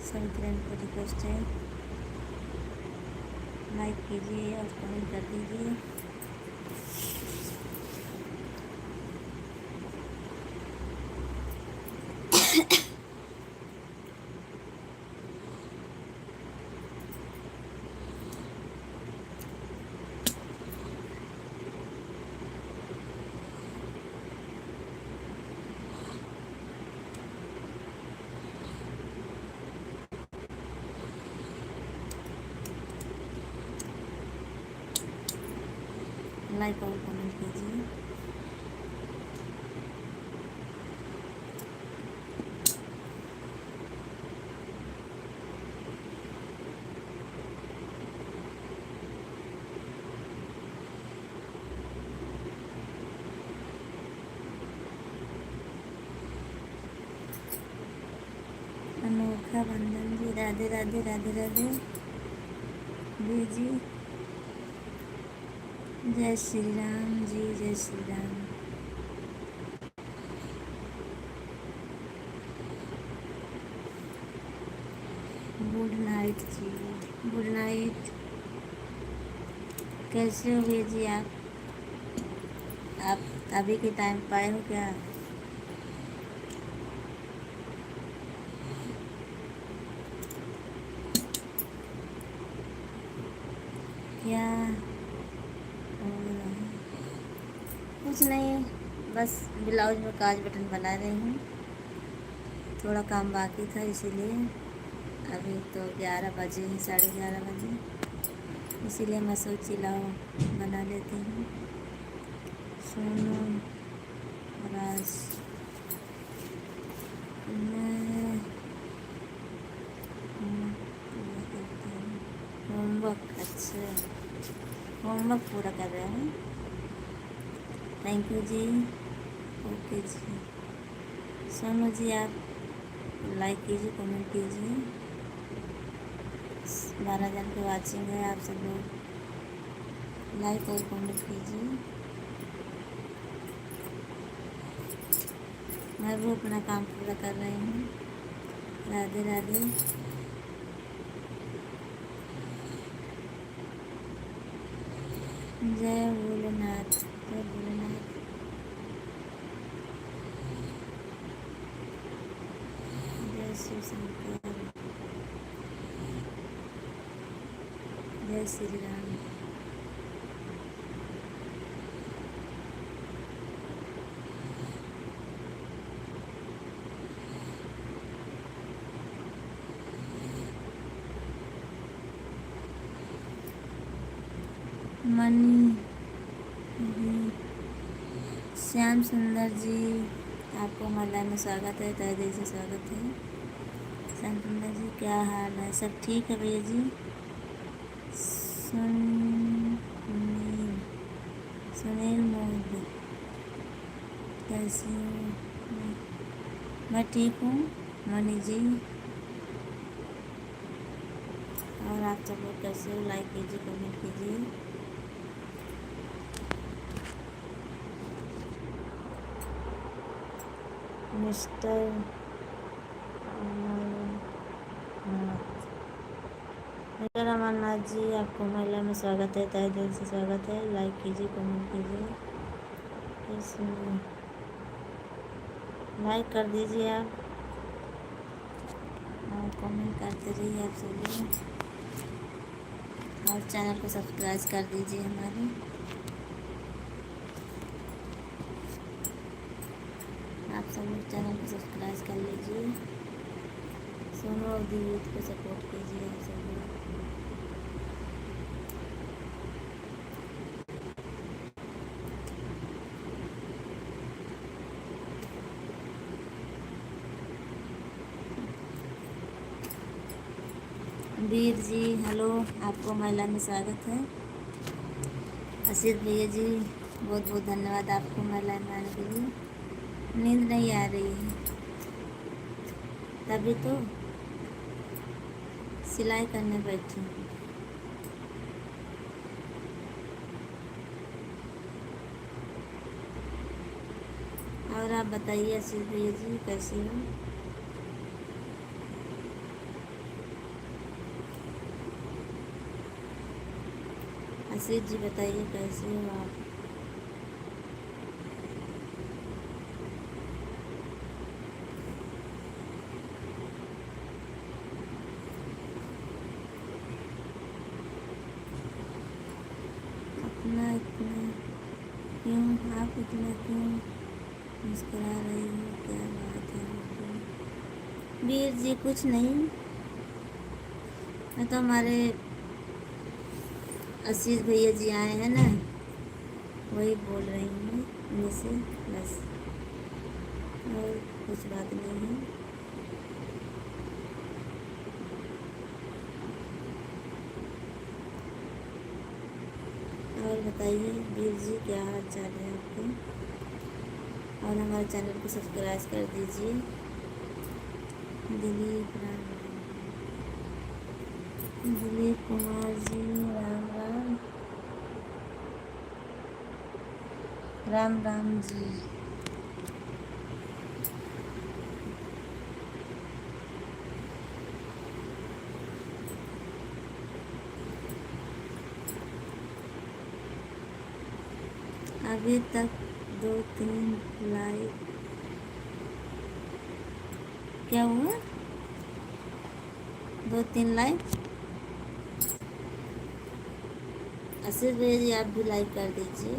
सभी फ्रेंड को रिक्वेस्ट है, लाइक कीजिए और कमेंट कर दीजिए। लाइक और कमेंट कीजिए। अनोखा बंधन जी, राधे राधे राधे राधे जी। जय श्री राम जी, जय श्री राम। गुड नाइट जी, गुड नाइट। कैसे हो भैया जी आप अभी के टाइम पाए हो क्या? क्या हो रहा है? कुछ नहीं, बस ब्लाउज में काज बटन बना रही हूँ। थोड़ा काम बाकी था इसीलिए। अभी तो 11 बजे हैं, 11:30 बजे, इसीलिए मैं सोची लाओ बना लेती हूँ। सोनू राज, मैं होमवर्क, अच्छा होमवर्क पूरा कर रहे हैं। थैंक यू जी, ओके जी। सोनू जी आप लाइक कीजिए, कमेंट कीजिए। 12 जन की वाचिंग है, आप सब लोग लाइक और कमेंट कीजिए। मैं भी अपना काम पूरा कर रही हूँ। राधे राधे। जय भोलेनाथ, जय भोलेनाथ। जय शिव शंकर, जय श्री राम। मनी जी, श्याम सुंदर जी, आपको हमारे में स्वागत है, तहे दिल से स्वागत है। श्याम सुंदर जी क्या हाल है? सब ठीक है भैया जी? सुनील सुनील मोदी, कैसी हो? मैं ठीक हूँ मनी जी। और आप सब लोग कैसे हो? लाइक कीजिए, कमेंट कीजिए। मिस्टर मिस्टर अमरनाथ जी, आपको महिला में स्वागत है, तहे दिल से स्वागत है। लाइक कीजिए, कमेंट कीजिए। इसमें लाइक कर दीजिए आप और कमेंट करते रहिए आप सभी, और चैनल को सब्सक्राइब कर दीजिए हमारे। आप सब लोग चैनल को सब्सक्राइब कर लीजिए। सोनू और दिव्य को सपोर्ट कीजिए आप सब लोग। वीर जी हेलो, आपको महिला में स्वागत है। असित भैया जी बहुत बहुत धन्यवाद आपको महिला में आने के लिए। नींद नहीं आ रही है, तभी तो सिलाई करने बैठी हूँ। और आप बताइए असित भैया जी कैसी हो? आशीष जी बताइए कैसे हो आप। अपना इतना क्यों, आप इतना क्यों मुस्कुरा रही हो, क्या बात है आपको? वीर जी कुछ नहीं, मैं तो हमारे आशीष भैया जी आए हैं ना, वही बोल रही हूँ उन्हीं से, बस और कुछ बात नहीं है। और बताइए वीर जी क्या हाल चाल है आपके, और हमारे चैनल को सब्सक्राइब कर दीजिए। दिलीप राम दिलीप कुमार जी राम राम, राम राम जी। अभी तक 2-3 लाइक, क्या हुआ? 2-3 लाइक। आशीष भैया जी आप भी लाइक कर दीजिए।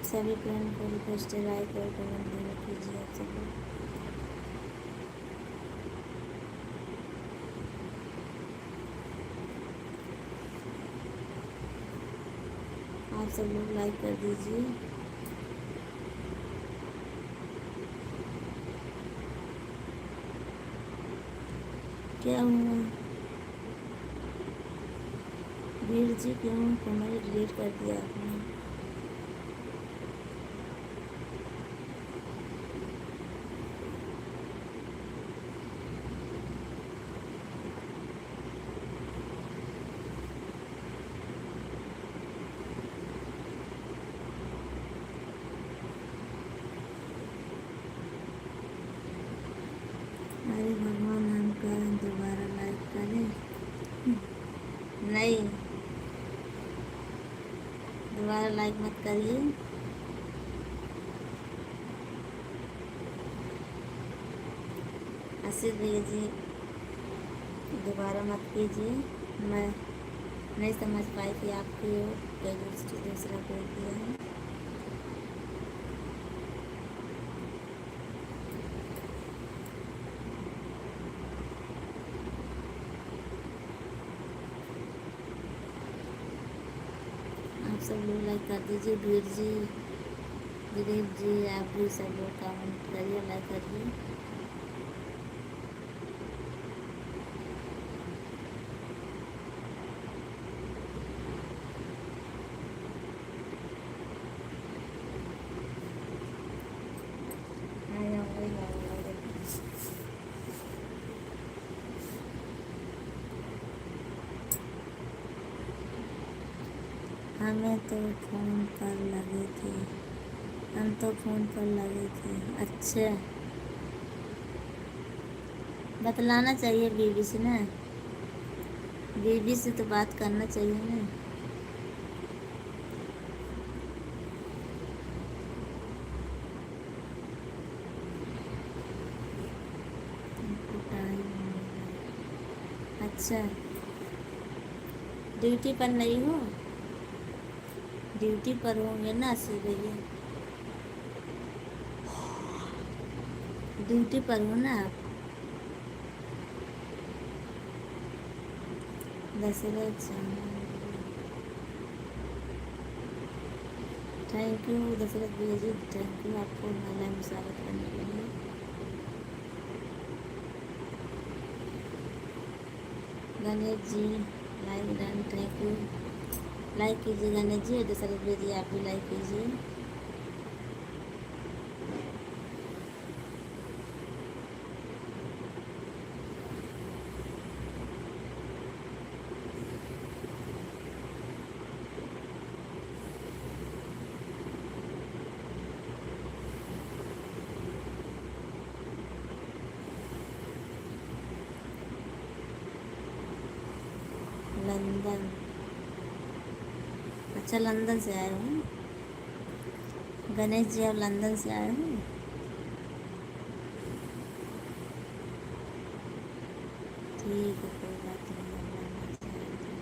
सभी फ्रेंड को रिक्वेस्ट है, लाइक और कमेंट जरूर कीजिए आप सब लोग। आप सब लोग लाइक कर दीजिए। क्या हुआ वीर जी, क्यों कमेंट डिलीट कर दिया आपने? अरे भगवान, हमका दोबारा लाइक करें? नहीं, दोबारा लाइक मत करिए। आशीष भैया जी दोबारा मत कीजिए, मैं नहीं समझ पाई कि आपकी कोई दूसरा कोई किया है। आप सब लोग लाइक कर दीजिए। वीर जी, दिलीप जी, आप भी सब लोग कमेंट करिए, लाइक करिए। हमें तो फ़ोन पर लगे थे, हम तो फ़ोन पर लगे थे। अच्छा, बतलाना चाहिए बीवी से ना, बीवी से तो बात करना चाहिए ना। हमको टाइम नहीं है। अच्छा, ड्यूटी पर नहीं हो? ड्यूटी पर होंगे ना आशीष भैया, ड्यूटी पर हो ना आप। दशरथ थैंक यू दशरथ भैया जी, थैंक यू आपको महिला में स्वागत करने के लिए। Ganesh ji like done, thank you. Like कीजिए गणेश जी, और दशरथ भैया जी आप भी लाइक कीजिए। लंदन। अच्छा, लंदन से आए हो गणेश जी, आप लंदन से आए हो। ठीक है, कोई बात नहीं, आप लंदन से आए तो।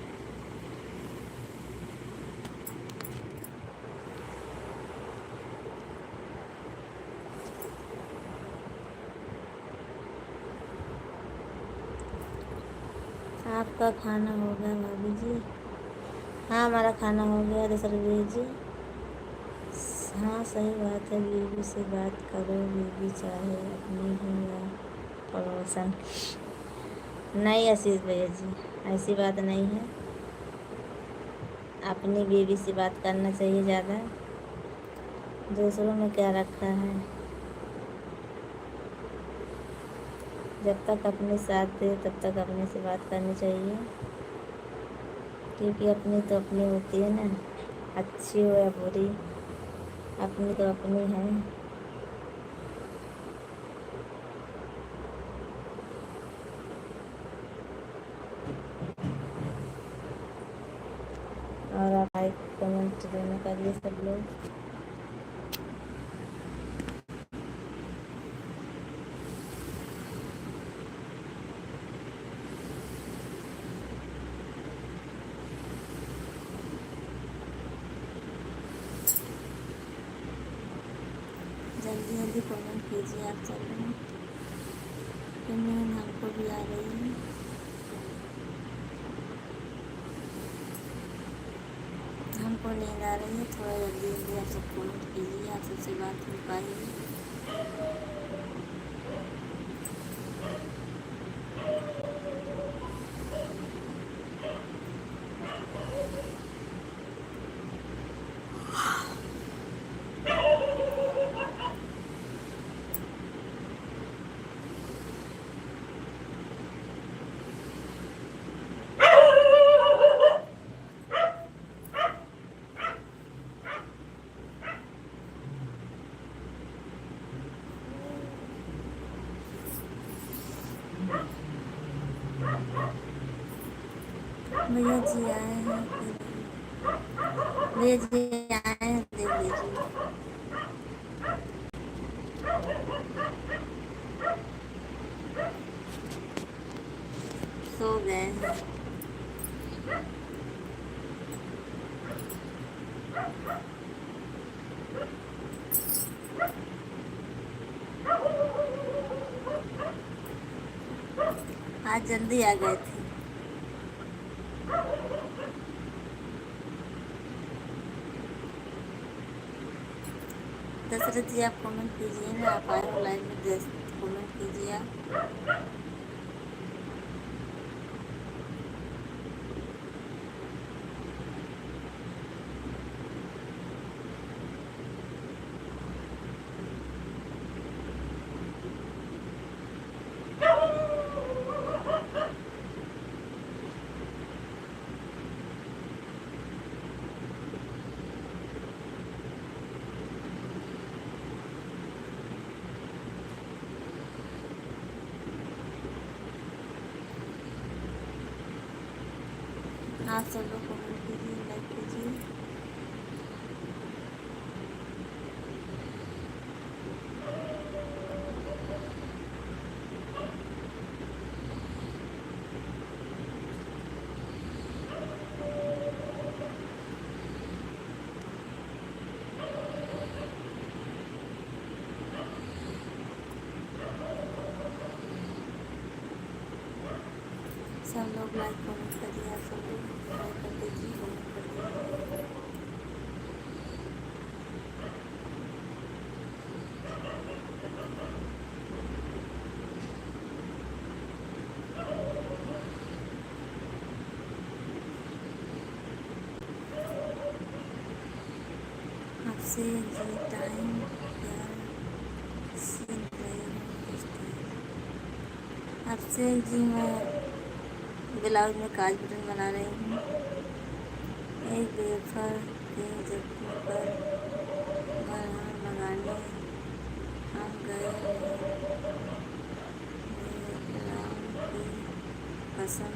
आपका खाना हो गया भाभी जी। हाँ, हमारा खाना हो गया दशरथ जी। हाँ, सही बात है, बीवी से बात करो, बीवी चाहे अपनी हो या पड़ोसन। नहीं आशीष भैया जी, ऐसी बात नहीं है। अपनी बीवी से बात करना चाहिए ज़्यादा। दूसरों में क्या रखा है। जब तक अपने साथ दे तब तक अपने से बात करनी चाहिए, क्योंकि अपनी तो अपनी होती है ना, अच्छी हो या बुरी, अपनी तो अपनी है। और आप लाइक कमेंट दोनों करिए सब लोग। जल्दी जल्दी कमेंट कीजिए आप सब लोग, कि नींद हमको भी आ रही है। हमको नींद आ रही है, थोड़ा जल्दी जल्दी आप सब कमेंट कीजिए, आप सबसे बात हो पाएगी। भैया जी आए हैं भैया जी आए हैं, देख लीजिए। सो गए हैं। आज जल्दी आ गए थे। दशरथ जी आप कमेंट कीजिए ना, आप आए हो लाइव में, कमेंट कीजिए आप। आप सब लोग कमेंट कीजिए, लाइक कीजिए। सब लोग लाइक कमेंट करिए, आप सब लोग लाइक कर दीजिए, कमेंट कर दीजिए। आपसे ये टाइम प्यार सीन रही हूँ इस टाइम। आपसे जी मैं ब्लाउज में काज बटन बना रही हूँ। एक वेफर के जख्म पर मरहम लगाने हम गए हैं, मेरे राम की कसम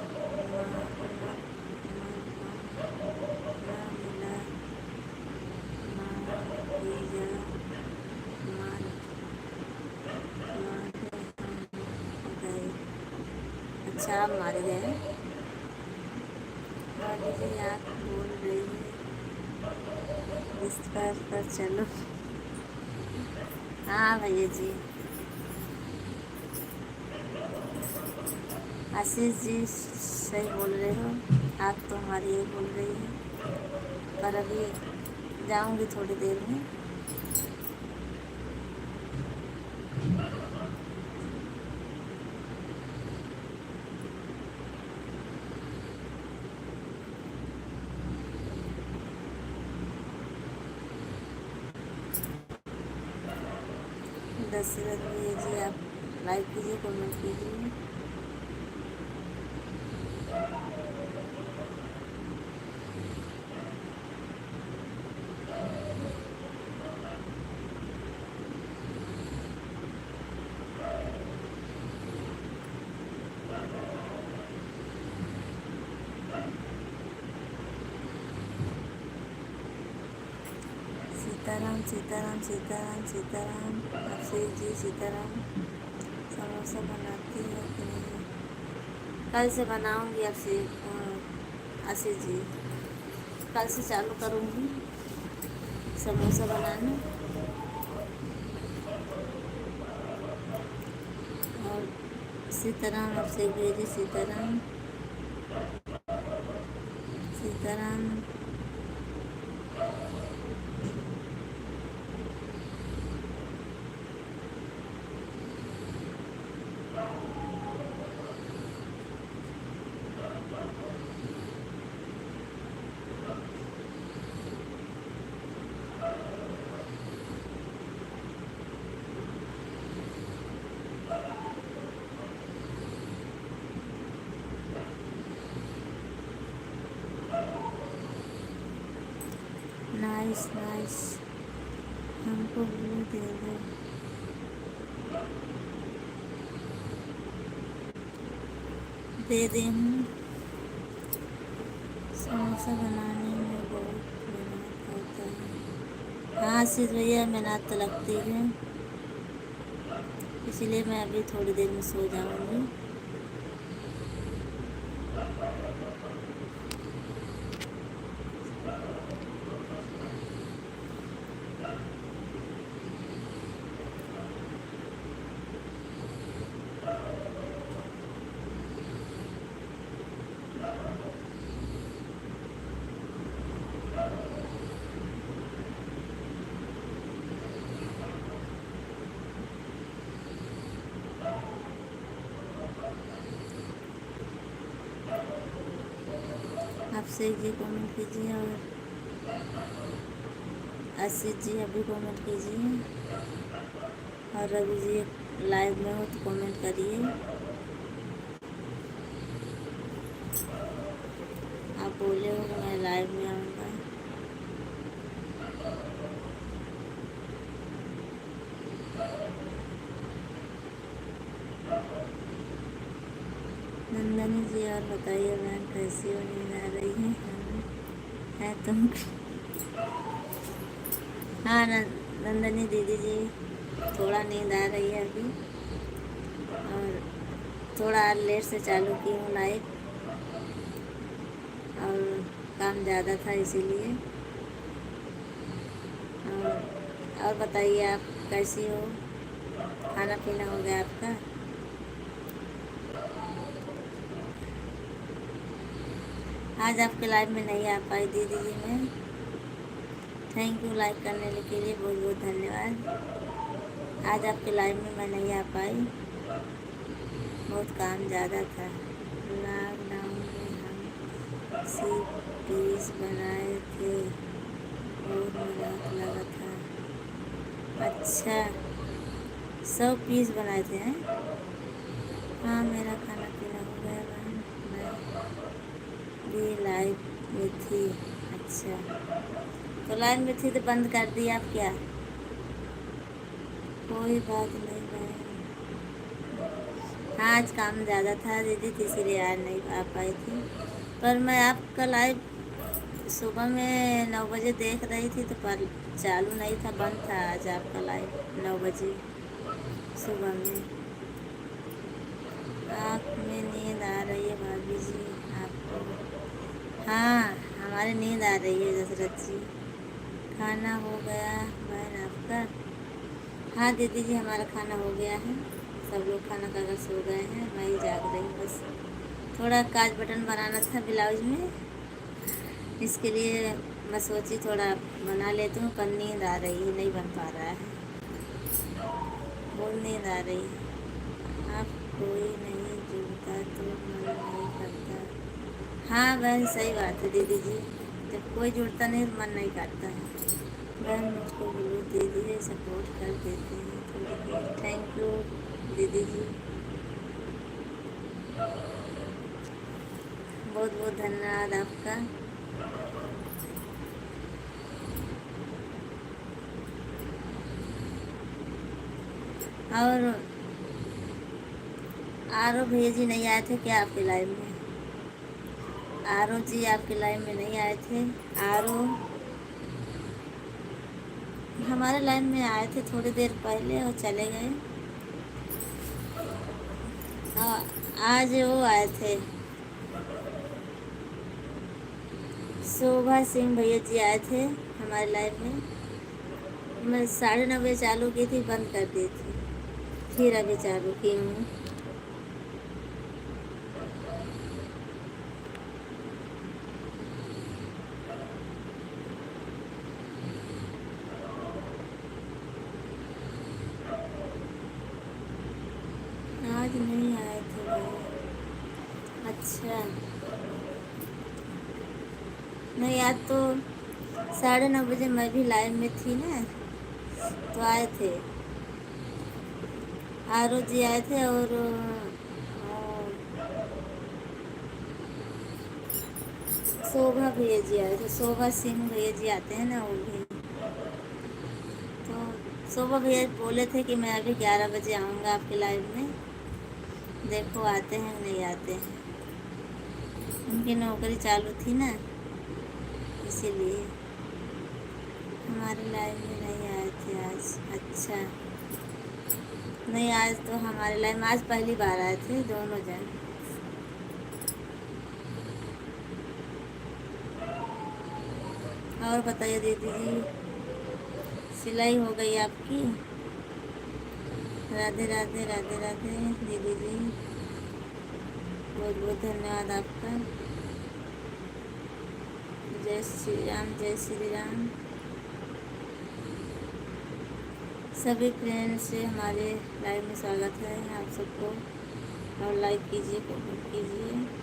मा- न- न मिला पिज़्ज़ा मार मारे हम गए। अच्छा आप मारे गए हैं। भाभी जी आप बोल रही है इस पर चलो। हाँ भैया जी। आशीष जी सही बोल रहे हो। आप तो हमारी यही बोल रही है, पर अभी जाऊंगी थोड़ी देर में। 10 मिनट भैया जी आप लाइक कीजिए, कमेंट कीजिए। सीताराम सीताराम सीताराम सीताराम। अभिषेक जी सीताराम। समोसा बनाती है कि नहीं? कल से बनाऊंगी अभिषेक आशीष जी, कल से चालू करूंगी समोसा बनाना। और सीताराम अभिषेक भैया जी सीताराम सीताराम। Nice nice. हमको ब्लू दे दो। दे दे हूँ। समोसा बनाने में बहुत मेहनत होता है। हाँ आशीष भैया मेहनत तो लगती है, इसलिए मैं अभी थोड़ी देर में सो जाऊंगी। आपसे जी कमेंट कीजिए और आशीष जी अभी कमेंट कीजिए। और रवि जी लाइव में हो तो कमेंट करिए। आप बोले हो कि मैं लाइव में आऊँगा। नंदनी जी और बताइए बहन कैसी हो, नींद आ रही है? है तुम? हाँ नंदनी दीदी जी थोड़ा नींद आ रही है अभी, और थोड़ा लेट से चालू की हूँ लाइव, और काम ज़्यादा था इसीलिए। और बताइए आप कैसी हो? खाना पीना हो गया आपका? आज आपके लाइव में नहीं आ पाई दीदी जी मैं। थैंक यू लाइक करने के लिए, बहुत बहुत धन्यवाद। आज आपके लाइव में मैं नहीं आ पाई, बहुत काम ज़्यादा था। लॉकडाउन में हम सिर्फ पीस बनाए थे, बहुत मेहनत लगा था। अच्छा 100 पीस बनाए थे हैं? हाँ मेरा खाना पीना हो गया बहन, मैं भी लाइव में थी। अच्छा तो लाइव में थी तो बंद कर दी आप क्या? कोई बात नहीं बहन। आज काम ज़्यादा था दीदी, तो इसीलिए आज नहीं आ पाई थी। पर मैं आपका लाइव सुबह में 9 बजे देख रही थी, तो पर चालू नहीं था, बंद था आज आपका लाइव 9 बजे सुबह में। आँख में नींद आ रही है भाभी जी आपको? हाँ, हमारी नींद आ रही है दशरथ जी। खाना हो गया बहन आपका? हाँ दीदी जी, हमारा खाना हो गया है, सब लोग खाना खाकर सो गए हैं, मैं ही जाग रही हूँ बस। थोड़ा काज बटन बनाना था ब्लाउज में, इसके लिए मैं सोची थोड़ा बना लेती हूँ, पर नींद आ रही है, नहीं बन पा रहा है, बहुत नींद आ रही है। आप कोई नहीं जुड़ता तो मन नहीं करता। हाँ बहन, सही बात है दीदी जी, जब कोई जुड़ता नहीं तो मन नहीं करता है। बहन मुझको ब्लू दे दीजिए, सपोर्ट कर देते हैं थोड़ी देर। थैंक यू दीदी जी, बहुत बहुत धन्यवाद आपका। और आरो भैया जी नहीं आए थे क्या आपके लाइव में? आरो जी आपके लाइव में नहीं आए थे? आरो हमारे लाइन में आए थे थोड़ी देर पहले और चले गए। हाँ, आज वो आए थे, शोभा सिंह भैया जी आए थे हमारे लाइव में। मैं 9:30 चालू की थी, बंद कर दी थी, फिर अभी चालू की हूँ। आज नहीं आए थे भैया? अच्छा, नहीं आज तो 9:30 मैं भी लाइव में थी ना, तो आए थे, आरो जी आए थे और शोभा भैया जी आए थे, शोभा सिंह भैया जी आते हैं ना वो भी। तो शोभा भैया बोले थे कि मैं अभी 11 बजे आऊँगा आपके लाइव में, देखो आते हैं नहीं आते हैं, उनकी नौकरी चालू थी ना, इसीलिए हमारे लाइव में नहीं आए थे आज। अच्छा, नहीं आज तो हमारे लाइव में आज पहली बार आए थे दोनों जन। और बताइए दीदी जी, सिलाई हो गई आपकी? राधे राधे राधे राधे दीदी जी, बहुत बहुत धन्यवाद आपका। जय श्री राम, जय श्री राम। सभी फ्रेंड से हमारे लाइव में स्वागत है आप सबको, और लाइक कीजिए, कमेंट कीजिए।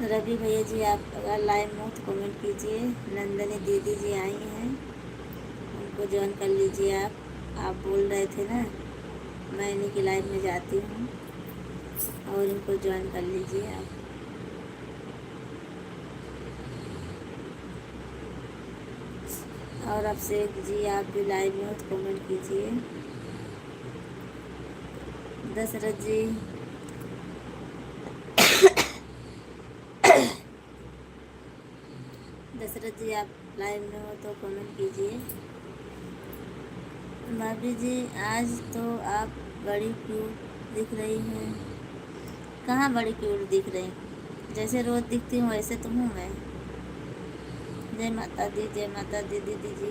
रवि भैया जी आप अगर लाइव में हो तो कमेंट कीजिए। नंदनी दीदी जी आई हैं, उनको ज्वाइन कर लीजिए आप बोल रहे थे ना, मैं इन्हीं की लाइव में जाती हूँ, और इनको ज्वाइन कर लीजिए आप। और अभिषेक जी आप भी लाइव में हो तो कमेंट कीजिए। दशरथ जी दशरथ जी आप लाइव में हो तो कमेंट कीजिए। भाभी जी आज तो आप बड़ी क्यूट दिख रही हैं। कहाँ बड़ी क्यूट दिख रही? जैसे रोज़ दिखती हूँ वैसे तो हूँ मैं। जय माता दी, जय माता दी दीदी जी।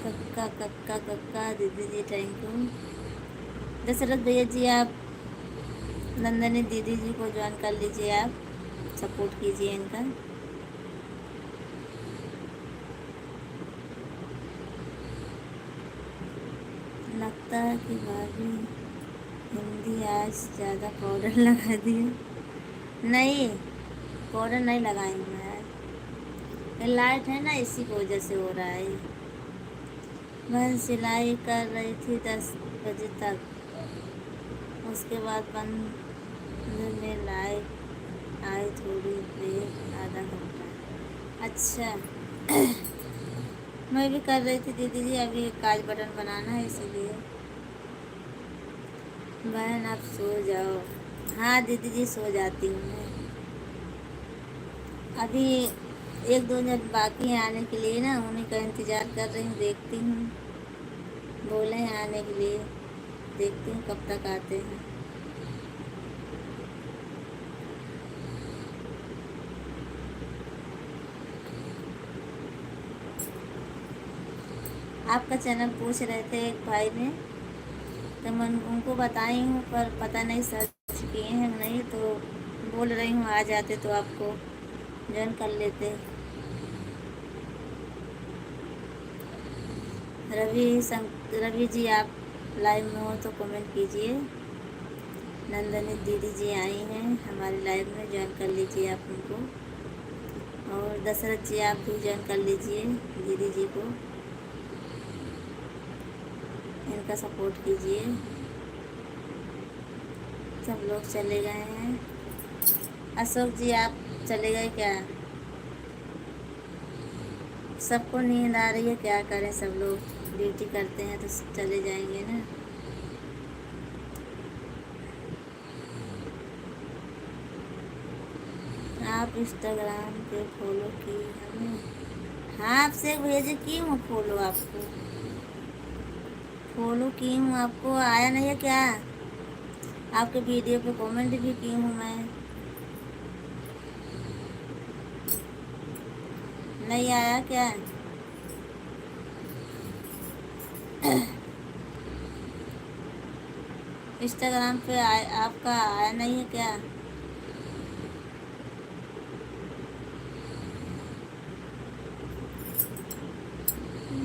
कक्का कक्का कक्का दीदी जी, थैंक यू। दशरथ भैया जी आप नंदनी दीदी जी को ज्वाइन कर लीजिए, आप सपोर्ट कीजिए इनका। लगता है कि भाभी हिंदी आज ज़्यादा पाउडर लगा दिए। नहीं, पाउडर नहीं लगाई मैं, ये लाइट है ना इसी की वजह से हो रहा है। मैं सिलाई कर रही थी 10 बजे तक, उसके बाद बंद में लाइव आई थोड़ी देर, आधा घंटा। अच्छा मैं भी कर रही थी दीदी जी, अभी काज बटन बनाना है इसीलिए। बहन आप सो जाओ। हाँ दीदी जी सो जाती हूँ मैं। अभी एक दो जन बाकी हैं आने के लिए ना, उन्हीं का इंतज़ार कर रही हूँ, देखती हूँ। बोले हैं आने के लिए, देखती हूँ कब तक आते हैं। आपका चैनल पूछ रहे थे एक भाई ने, तो मैं उनको बताई हूँ, पर पता नहीं सर्च किए हैं नहीं, तो बोल रही हूँ आ जाते तो आपको ज्वाइन कर लेते। रवि जी आप लाइव में हो तो कमेंट कीजिए। नंदनी दीदी जी आई हैं हमारे लाइव में, ज्वाइन कर लीजिए आप उनको। और दशरथ जी आप भी ज्वाइन कर लीजिए दीदी जी को, इनका सपोर्ट कीजिए। सब लोग चले गए हैं। अशोक जी आप चले गए क्या? सबको नींद आ रही है, क्या करें, सब लोग ड्यूटी करते हैं तो चले जाएंगे ना। आप इंस्टाग्राम पे फॉलो की हमें? हाँ आपसे भेजे की हूँ फॉलो, आपको फॉलो की हूँ, आपको आया नहीं है क्या? आपके वीडियो पे कमेंट भी की हूँ मैं। नहीं आया क्या? इंस्टाग्राम पे आपका आया नहीं है क्या?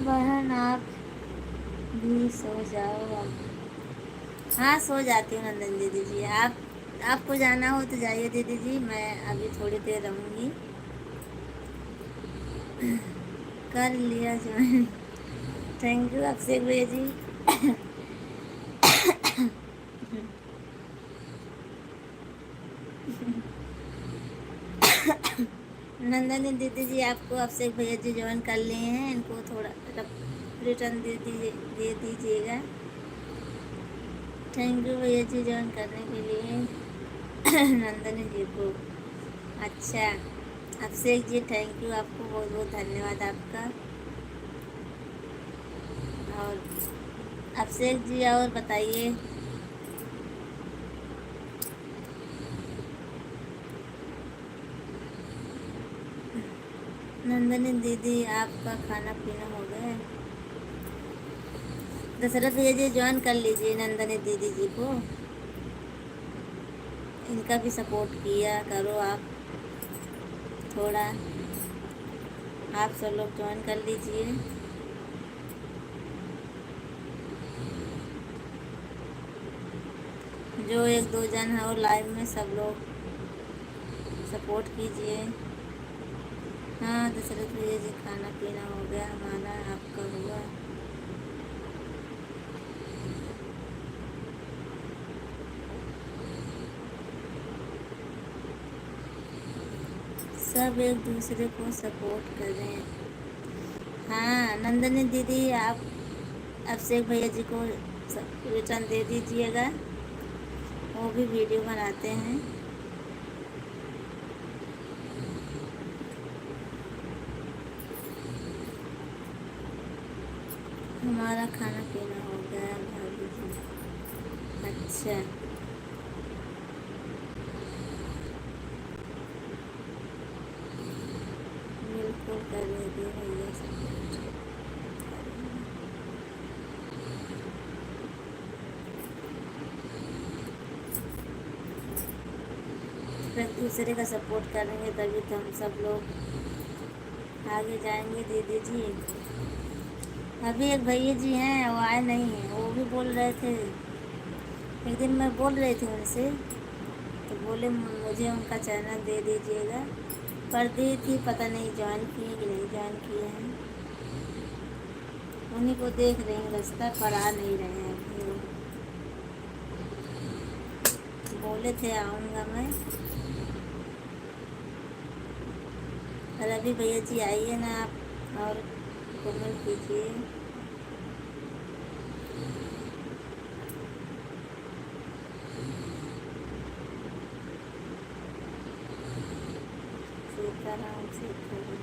बहन आप भी सो जाओ आप। हाँ सो जाती हूँ नंदन दीदी जी। आपको जाना हो तो जाइए दीदी जी, मैं अभी थोड़ी देर रहूँगी। कर लिया ज्वाइन। थैंक यू अभिषेक भैया जी। नंदनी दीदी जी आपको अभिषेक भैया जी ज्वाइन कर लिए हैं, इनको थोड़ा रिटर्न दे दीजिएगा। थैंक यू भैया जी ज्वाइन करने के लिए। नंदनी जी को। अच्छा अभिषेक जी थैंक यू, आपको बहुत बहुत धन्यवाद आपका। और अभिषेक जी और बताइए। नंदनी दीदी आपका खाना पीना हो गया? दशरथ भैया जी ज्वाइन कर लीजिए नंदनी दीदी जी को, इनका भी सपोर्ट किया करो आप थोड़ा। आप सब लोग ज्वाइन कर लीजिए। जो एक दो जन है और लाइव में सब लोग सपोर्ट कीजिए। हाँ दशरथ भैया जी खाना पीना हो गया हमारा, आपका हुआ? सब एक दूसरे को सपोर्ट करें। हाँ नंदनी दीदी आप अभिषेक भैया जी को रिटर्न दे दीजिएगा, वो भी वीडियो बनाते हैं। हमारा खाना पीना हो गया भाभी जी। अच्छा बिल्कुल करेंगे भैया सपोर्ट। एक दूसरे का सपोर्ट करेंगे तभी तो हम सब लोग आगे जाएंगे दीदी जी। अभी एक भैया जी हैं वो आए नहीं हैं, वो भी बोल रहे थे, एक दिन मैं बोल रही थी उनसे तो बोले मुझे उनका चैनल दे दीजिएगा, पर दी थी, पता नहीं ज्वाइन किए कि नहीं ज्वाइन किए हैं। उन्हीं को देख रही हूँ, रास्ता पर आ नहीं रहे हैं अभी। बोले थे आऊँगा मैं। रवि भैया जी आइए ना आप और कमेंट कीजिए। सीताराम सीताराम।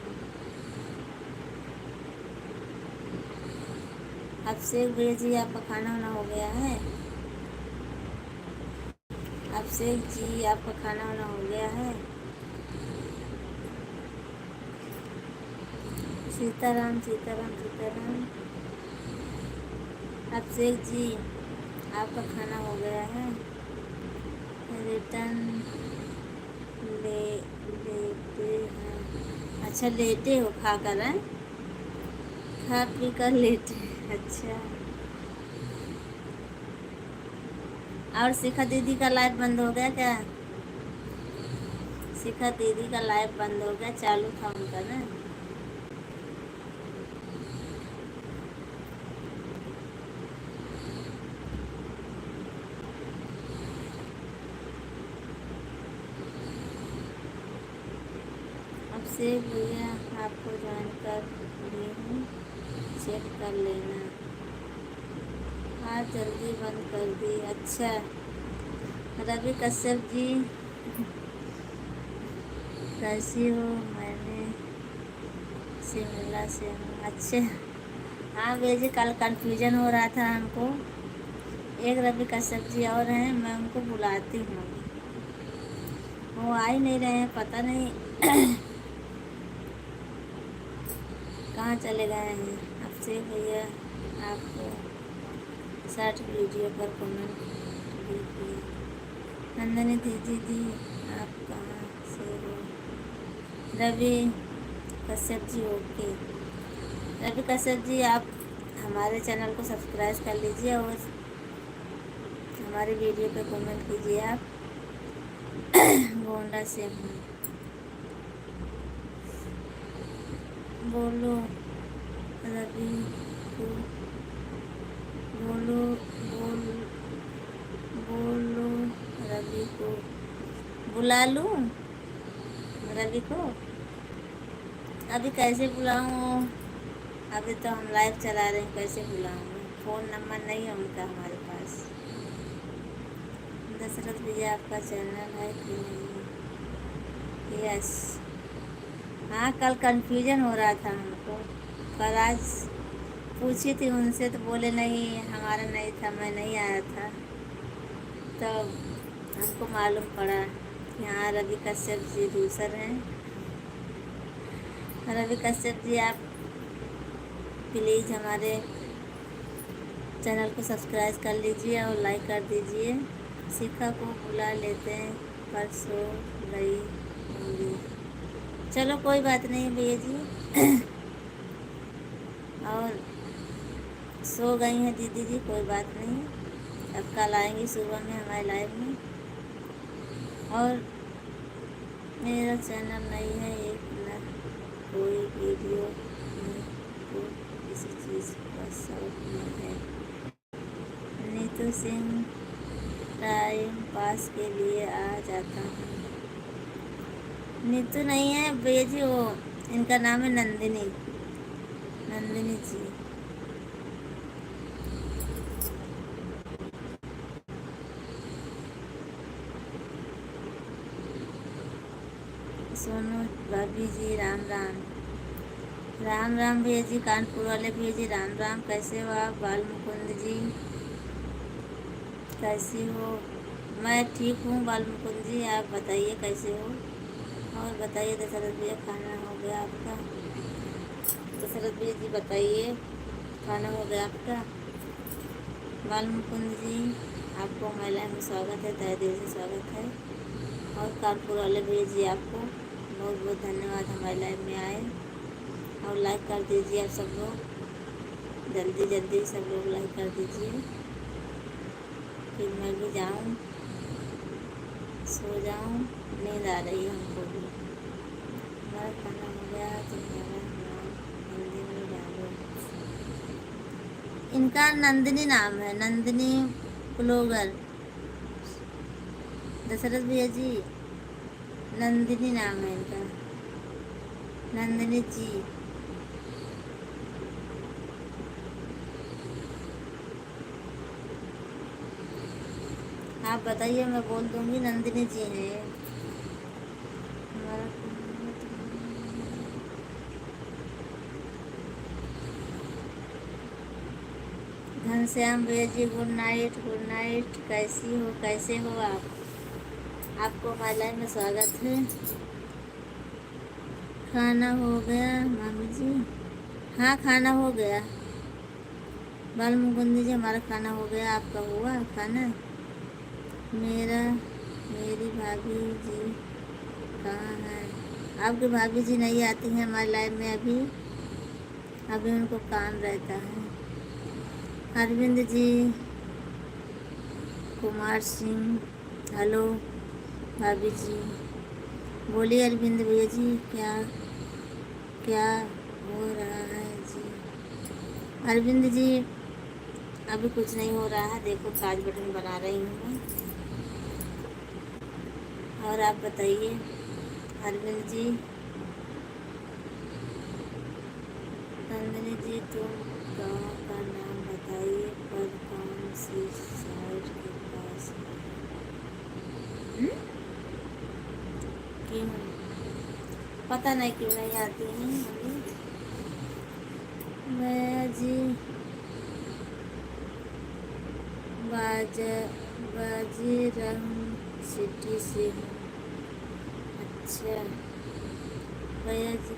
अभिषेक भैया जी आपका खाना वाना हो गया है? अभिषेक जी आपका खाना वाना हो गया है? सीताराम सीताराम सीताराम। अभिषेक जी आपका खाना हो गया है? रिटर्न लेटे हैं? अच्छा लेटे हो खा कर हैं? खा पी कर लेटे। अच्छा। और शिखा दीदी का लाइव बंद हो गया क्या? शिखा दीदी का लाइव बंद हो गया, चालू था उनका ना। अब से भैया आपको ज्वाइन कर दी हूँ, चेक कर लेना। हाँ जल्दी बंद कर दी। अच्छा रवि कश्यप जी कैसी हो? मैंने शिमला से हूँ। अच्छा हाँ भैया जी, कल कन्फ्यूजन हो रहा था हमको। एक रवि कश्यप जी और हैं, मैं उनको बुलाती हूँ, वो आ ही नहीं रहे हैं, पता नहीं कहाँ चले गए हैं। आपसे भैया आपको शॉर्ट वीडियो पर कमेंट भी किए। नंदनी दीदी दी आप कहाँ से हो? रवि कश्यप जी ओके। रवि कश्यप जी आप हमारे चैनल को सब्सक्राइब कर लीजिए और हमारे वीडियो पे कमेंट कीजिए। आप गोंडा से हूँ। बोलो रवि को बोलो बोल बोलो रवि को बुला लूँ। रवि को अभी कैसे बुलाऊँ? अभी तो हम लाइव चला रहे हैं, कैसे बुलाऊँ? फ़ोन नंबर नहीं है उनका हमारे पास। दशरथ भैया आपका चैनल है कि नहीं? यस। हाँ कल कंफ्यूजन हो रहा था हमको, पर आज पूछी थी उनसे तो बोले नहीं हमारा नहीं था, मैं नहीं आया था। तो हमको मालूम पड़ा कि हाँ रवि कश्यप जी दूसर हैं। रवि कश्यप जी आप प्लीज़ हमारे चैनल को सब्सक्राइब कर लीजिए और लाइक कर दीजिए। शिखा को बुला लेते हैं, पर सो गई होंगी। चलो कोई बात नहीं भैया जी और सो गई हैं दीदी जी, कोई बात नहीं। अब कल आएंगी सुबह में हमारे लाइव में। और मेरा चैनल नहीं है, एक ना कोई वीडियो में तो किसी चीज़ का शौक नहीं है। नीतू सिंह टाइम पास के लिए आ जाता हूँ। नीतू नहीं है भैया जी, वो इनका नाम है नंदिनी, नंदिनी जी। सोनू भाभी जी राम राम। राम राम भैया जी, कानपुर वाले भैया जी राम राम। कैसे हो आप? बाल मुकुंद जी कैसी हो? मैं ठीक हूँ बाल मुकुंद जी, आप बताइए कैसे हो? और बताइए दशरथ भैया खाना हो गया आपका? दशरथ भैया जी बताइए खाना हो गया आपका? बाल मुकुंद जी आपको हमारे लाइव में स्वागत है, तहे दिल से स्वागत है। और कानपुर वाले भैया जी आपको बहुत बहुत धन्यवाद हमारे लाइव में आए। और लाइक कर दीजिए आप सब लोग, जल्दी जल्दी सब लोग लाइक कर दीजिए, फिर मैं भी जाऊँ सो जाऊँ, नींद आ रही है हमको भी। हमारा खाना हो गया, तुम्हारा नाम हिंदी में डालो। इनका नंदिनी नाम है, नंदिनी ब्लॉगर। दशरथ भैया जी नंदिनी नाम है इनका, नंदिनी जी। आप बताइए, मैं बोल दूंगी। नंदिनी जी हैं हमारा। घनश्याम भैया जी गुड नाइट, गुड नाइट। कैसी हो, कैसे हो आप? आपको हमारे लाइव में स्वागत है। खाना हो गया मामी जी? हाँ, खाना हो गया। बाल मुकुंदी जी, हमारा खाना हो गया। आपका हुआ खाना? मेरा मेरी भाभी जी कहाँ है? आपकी भाभी जी नहीं आती हैं हमारे लाइव में अभी। अभी उनको काम रहता है। अरविंद जी, कुमार सिंह, हेलो भाभी जी। बोलिए अरविंद भैया जी, क्या क्या हो रहा है जी? अरविंद जी, अभी कुछ नहीं हो रहा है। देखो, काज बटन बना रही हूँ मैं। और आप बताइए अरविंद जी। नंदिनी जी, तुम गाँव का नाम बताइए, पर कौन सी साइड के पास है? क्यों? पता नहीं क्यों नहीं आती हैं अभी। भैया जी, बाज बाजी रंग सिटी से हूँ। अच्छा भैया जी।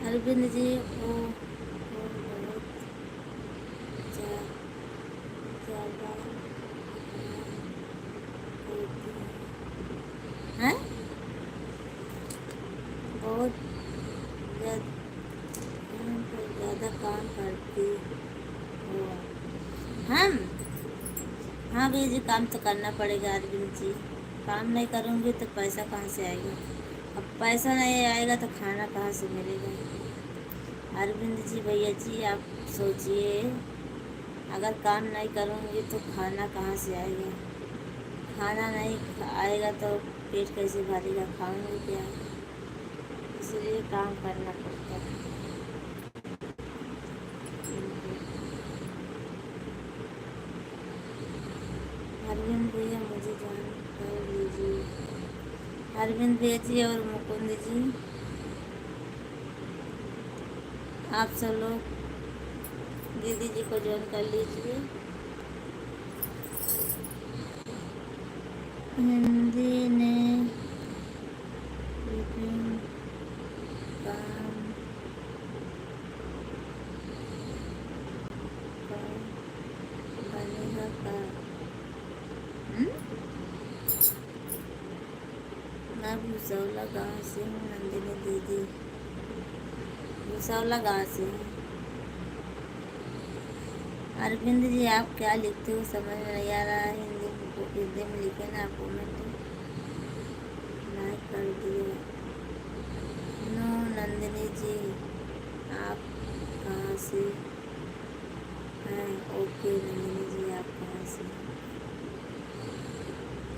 अरविंद जी, वो बहुत जा- ज़्यादा करती हैं। बहुत ज़्यादा काम करती हो। हम हाँ भैया जी, काम तो करना पड़ेगा अरविंद जी। काम नहीं करूँगी तो पैसा कहाँ से आएगा? अब पैसा नहीं आएगा तो खाना कहाँ से मिलेगा? अरविंद जी, भैया जी आप सोचिए, अगर काम नहीं करूँगी तो खाना कहाँ से आएगा? खाना नहीं आएगा तो पेट कैसे भरेगा? खाऊंगी क्या? इसलिए काम करना पड़ता है। अरविंद भैया, मुझे जान कर लीजिए। अरविंद भैया जी और मुकुंद जी, आप सब लोग दीदी जी को ज्वाइन कर लीजिए। हिंदी ने विभिन्न काम का बनेगा का। मैं भूसौला गाँव से हूँ नंदिनी दीदी। भूसौला गाँव से हूँ। अरविंद जी, आप क्या लिखते हो समझ में नहीं आ रहा है। हिंदी में लिखे ना, कमेंट लाइक कर दिए। नो नंदिनी जी, आप कहाँ से हैं? ओके नंदिनी जी, आप कहाँ से?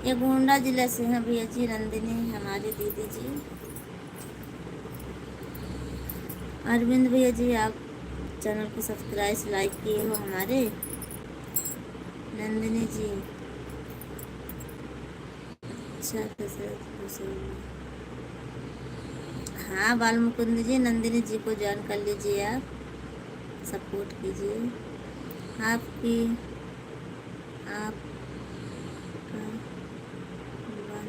ये गोंडा जिले से हैं भैया जी। नंदिनी हमारी दीदी जी। अरविंद भैया जी, आप चैनल को सब्सक्राइब लाइक किए हो हमारे? नंदिनी जी, अच्छा कसरत। हाँ बाल मुकुंद जी, नंदिनी जी को ज्वाइन कर लीजिए। आप सपोर्ट कीजिए। आपकी आपका बन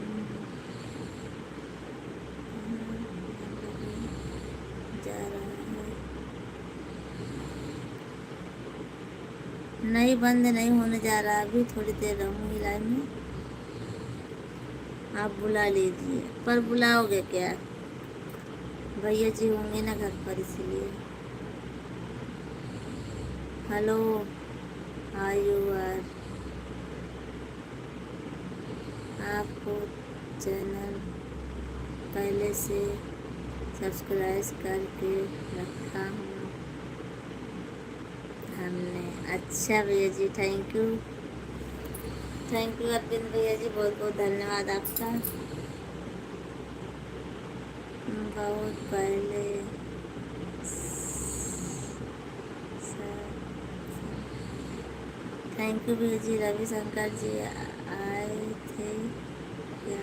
जा रहा है। नहीं, बंद नहीं होने जा रहा। अभी थोड़ी देर रहूँगी लाइव में। आप बुला लीजिए, पर बुलाओगे क्या? भैया जी होंगे ना घर पर, इसलिए। Hello, you are. आपको चैनल पहले से सब्सक्राइब करके रखा हूँ हमने। अच्छा भैया ji, thank you. Thank you Arvind भैया जी, बहुत बहुत धन्यवाद आपका। बहुत थैंक यू भैया जी। रविशंकर जी आए थे क्या?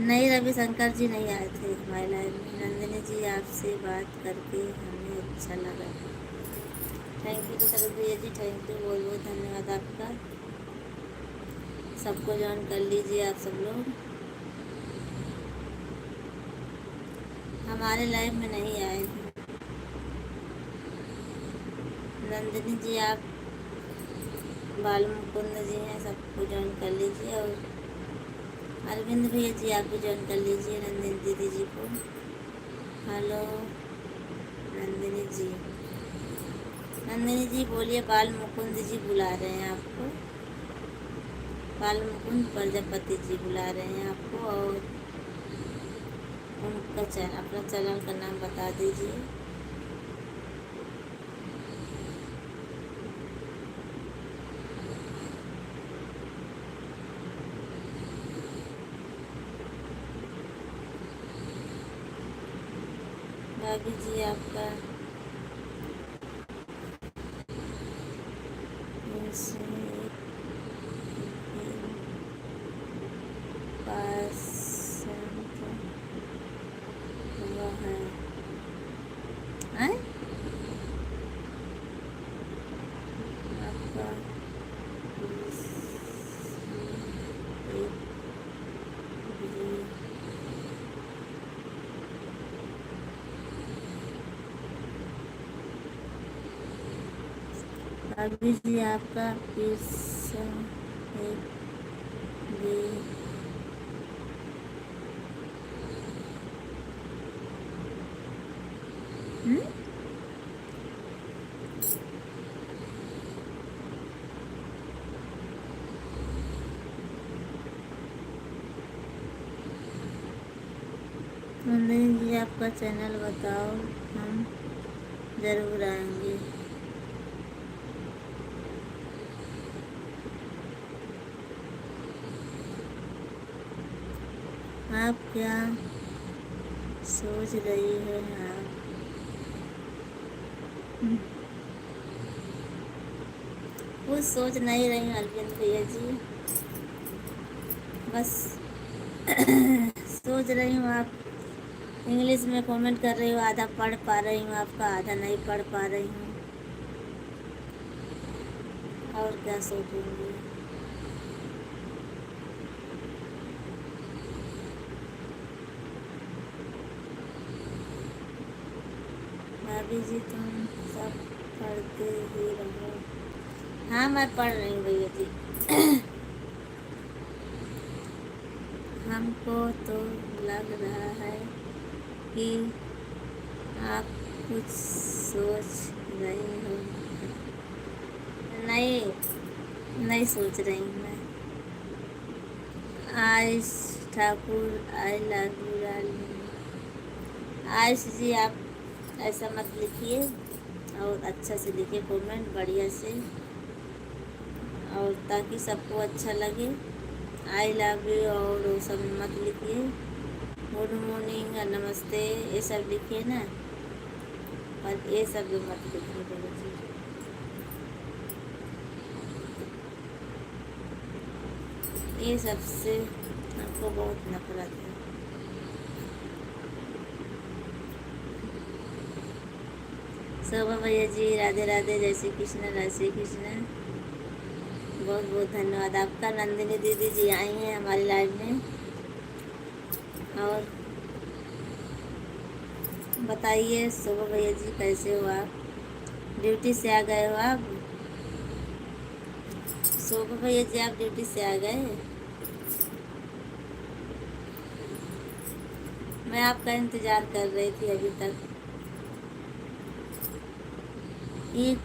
नहीं, रविशंकर जी नहीं आए थे हमारे लाइव में। नंदिनी जी आपसे बात करके हमें अच्छा लगा। थैंक यू दशरथ भैया जी, थैंक यू, बहुत बहुत धन्यवाद आपका। सबको ज्वाइन कर लीजिए आप सब लोग। हमारे लाइव में नहीं आए थे। नंदिनी जी आप, बाल मुकुंद जी हैं, सबको ज्वाइन कर लीजिए। और अरविंद भैया जी आप भी ज्वाइन कर लीजिए नंदिनी दीदी जी को। हेलो नंदिनी जी, नंदिनी जी बोलिए। बाल मुकुंद जी बुला रहे हैं आपको, बाल मुकुंद प्रजापति जी बुला रहे हैं आपको। और उनका चैनल, अपना चैनल का नाम बता दीजिए। भाभी जी आपका पसंद हुआ है? आपका भाभी जी आपका पिज्जा है ये? नंदिनी जी आपका चैनल बताओ, हम ज़रूर आएंगे। आप क्या सोच रही है आप? कुछ सोच नहीं रही हूँ अरविंद भैया जी, बस सोच रही हूँ आप इंग्लिश में कमेंट कर रही हो, आधा पढ़ पा रही हूँ आपका, आधा नहीं पढ़ पा रही हूँ। और क्या सोचूंगी। भाभी जी तुम सब पढ़ते ही रहो। हाँ मैं पढ़ रही हूँ भैया जी। हमको तो लग रहा है कि आप कुछ सोच रही हो। नहीं, नहीं सोच रही हूँ मैं। Ayush Thakur, I love you. Ayush ji आप ऐसा मत लिखिए, और अच्छा से लिखिए कमेंट बढ़िया से, और ताकि सबको अच्छा लगे। आई लव यू और वो सब मत लिखिए। गुड मॉर्निंग, नमस्ते, ये सब लिखिए ना, पर ये सब मत लिखिए भैया जी। ये सबसे हमको बहुत नफरत है। शोभा भैया जी राधे राधे, जय श्री कृष्ण, जय श्री कृष्ण, बहुत बहुत धन्यवाद आपका। नंदिनी दीदी जी आई हैं हमारी लाइव में। और बताइए शोभा भैया जी कैसे हो आप? ड्यूटी से आ गए हो आप? शोभा भैया जी आप ड्यूटी से आ गए? मैं आपका इंतज़ार कर रही थी अभी तक। एक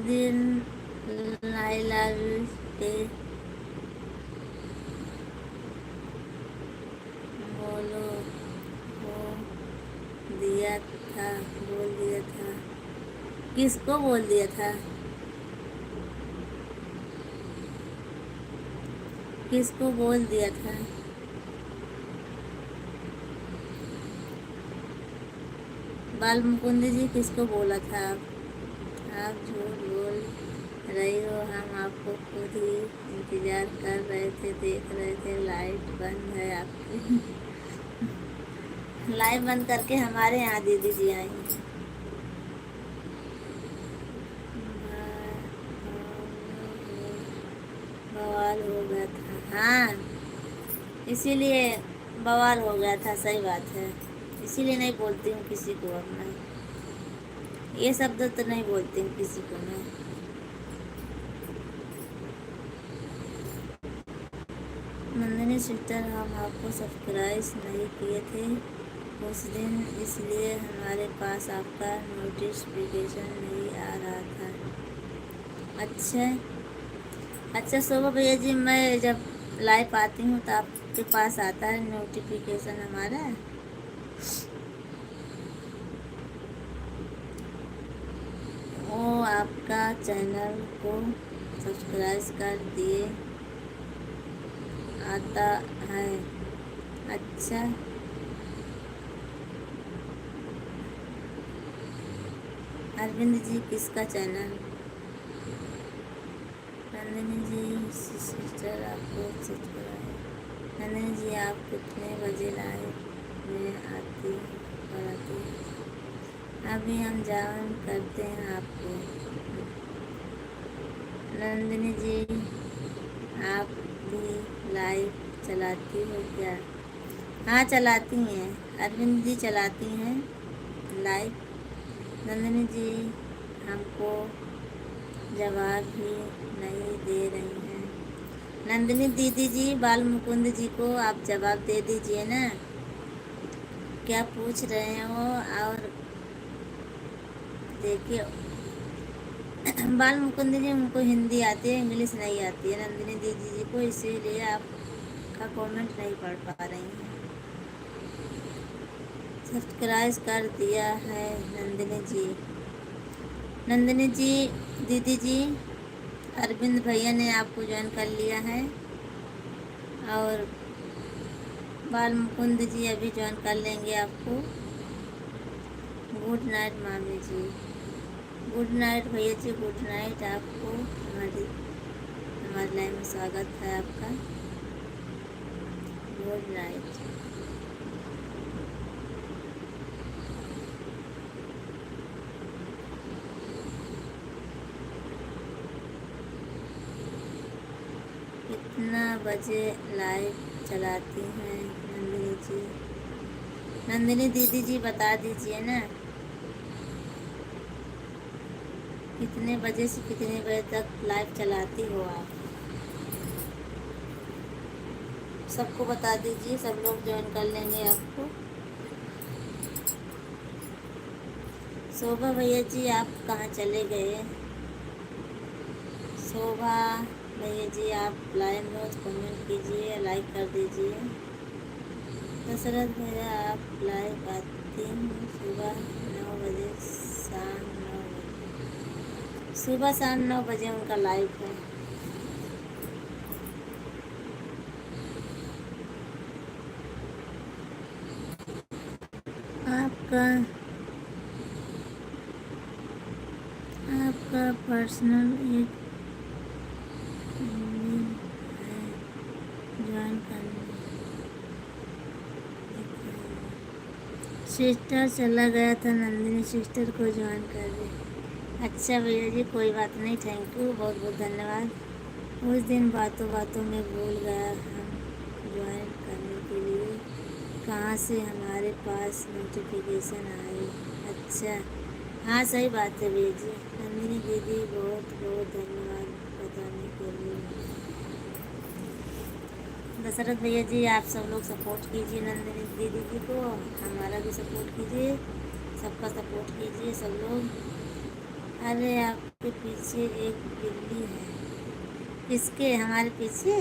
दिन आई लव यू पे बोलो हो दिया था, बोल दिया था। किसको बोल दिया था? किसको बोल दिया था? बाल मुकुंद जी किसको बोला था? आप झूठ बोल रही हो। हम आपको खुद ही इंतज़ार कर रहे थे, देख रहे थे। लाइट बंद है आपकी। लाइट बंद करके हमारे यहाँ दीदी जी आई हैं। बवाल हो गया था, हाँ इसीलिए बवाल हो गया था, सही बात है। इसीलिए नहीं बोलती हूँ किसी को अब मैं, ये शब्द तो नहीं बोलती हूँ किसी को मैं। नंदिनी सिस्टर, हम आपको सब्सक्राइब नहीं किए थे उस दिन, इसलिए हमारे पास आपका नोटिफिकेशन नहीं आ रहा था। अच्छा अच्छा शोभा भैया जी, मैं जब लाइव आती हूँ तो आपके पास आता है नोटिफिकेशन हमारा। वो आपका चैनल को सब्सक्राइब कर दिए आता है। अच्छा अरविंद जी, किसका चैनल? नंदिनी जी सिस्टर, आपको सब्सक्राइब। नंदिनी जी, आप कितने बजे लाइव में आती हैं? अभी हम ज्वाइन करते हैं आपको। नंदिनी जी, आप भी लाइव चलाती हो क्या? हाँ चलाती हैं, अरविंद जी चलाती हैं लाइव। नंदिनी जी हमको जवाब भी नहीं दे रही हैं। नंदिनी दीदी जी, बाल मुकुंद जी को आप जवाब दे दीजिए ना, क्या पूछ रहे हो। और देखिए बाल मुकुंद जी, उनको हिंदी आती है, इंग्लिश नहीं आती है नंदिनी दीदी जी को, इसीलिए आपका कमेंट नहीं पढ़ पा रही हैं। सब्सक्राइब कर दिया है नंदिनी जी। नंदिनी जी दीदी जी, अरविंद भैया ने आपको ज्वाइन कर लिया है, और बाल मुकुंद जी अभी ज्वाइन कर लेंगे आपको। गुड नाइट मामी जी। गुड नाइट भैया जी, गुड नाइट। आपको हमारे लाइव में स्वागत है आपका। Good night. कितना बजे लाइव चलाती हैं नंदिनी जी? नंदिनी दीदी जी बता दीजिए ना, कितने बजे से कितने बजे तक लाइव चलाती हो आप? सबको बता दीजिए, सब लोग ज्वाइन कर लेंगे आपको। शोभा भैया जी, आप कहाँ चले गए? शोभा भैया जी, आप लाइव में कमेंट कीजिए, लाइक कर दीजिए। दशरथ भैया, आप लाइव आती हूँ सुबह 9 बजे, शाम 9 बजे। सुबह शाम 9 बजे उनका लाइव है। आपका आपका पर्सनल एक ईमेल है, ज्वाइन करने। सिस्टर चला गया था, नंदिनी सिस्टर को ज्वाइन कर दे। अच्छा भैया जी, कोई बात नहीं, थैंक यू, बहुत बहुत धन्यवाद। उस दिन बातों बातों में भूल गया हम ज्वाइन करने के लिए, कहाँ से हमारे पास नोटिफिकेशन आई। अच्छा हाँ सही बात है भैया जी। नंदिनी दीदी, बहुत बहुत धन्यवाद बताने के लिए। दशरथ भैया जी, आप सब लोग सपोर्ट कीजिए नंदिनी दीदी जी को, हमारा भी सपोर्ट कीजिए, सबका सपोर्ट कीजिए सब लोग। अरे आपके पीछे एक बिल्ली है। किसके? हमारे पीछे?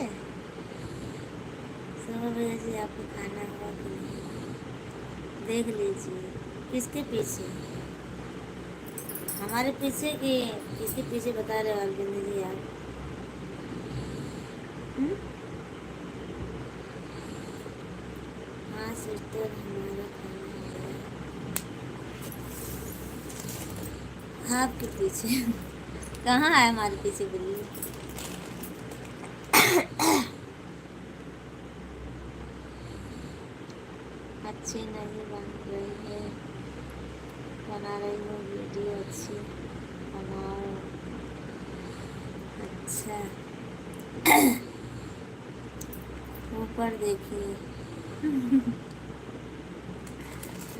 शोभा भैया जी, आपको खाना हुआ कि नहीं? देख लीजिए। किसके पीछे? हमारे पीछे कि किसके पीछे बता रहे हो अरविंद जी आप? हाँ सिस्टर, हमारा खाना हो गया। आपके पीछे कहाँ है हमारे पीछे बिल्ली? अच्छी नहीं बन रही है, बना रही हूँ वीडियो, अच्छी बनाओ। अच्छा ऊपर देखिए।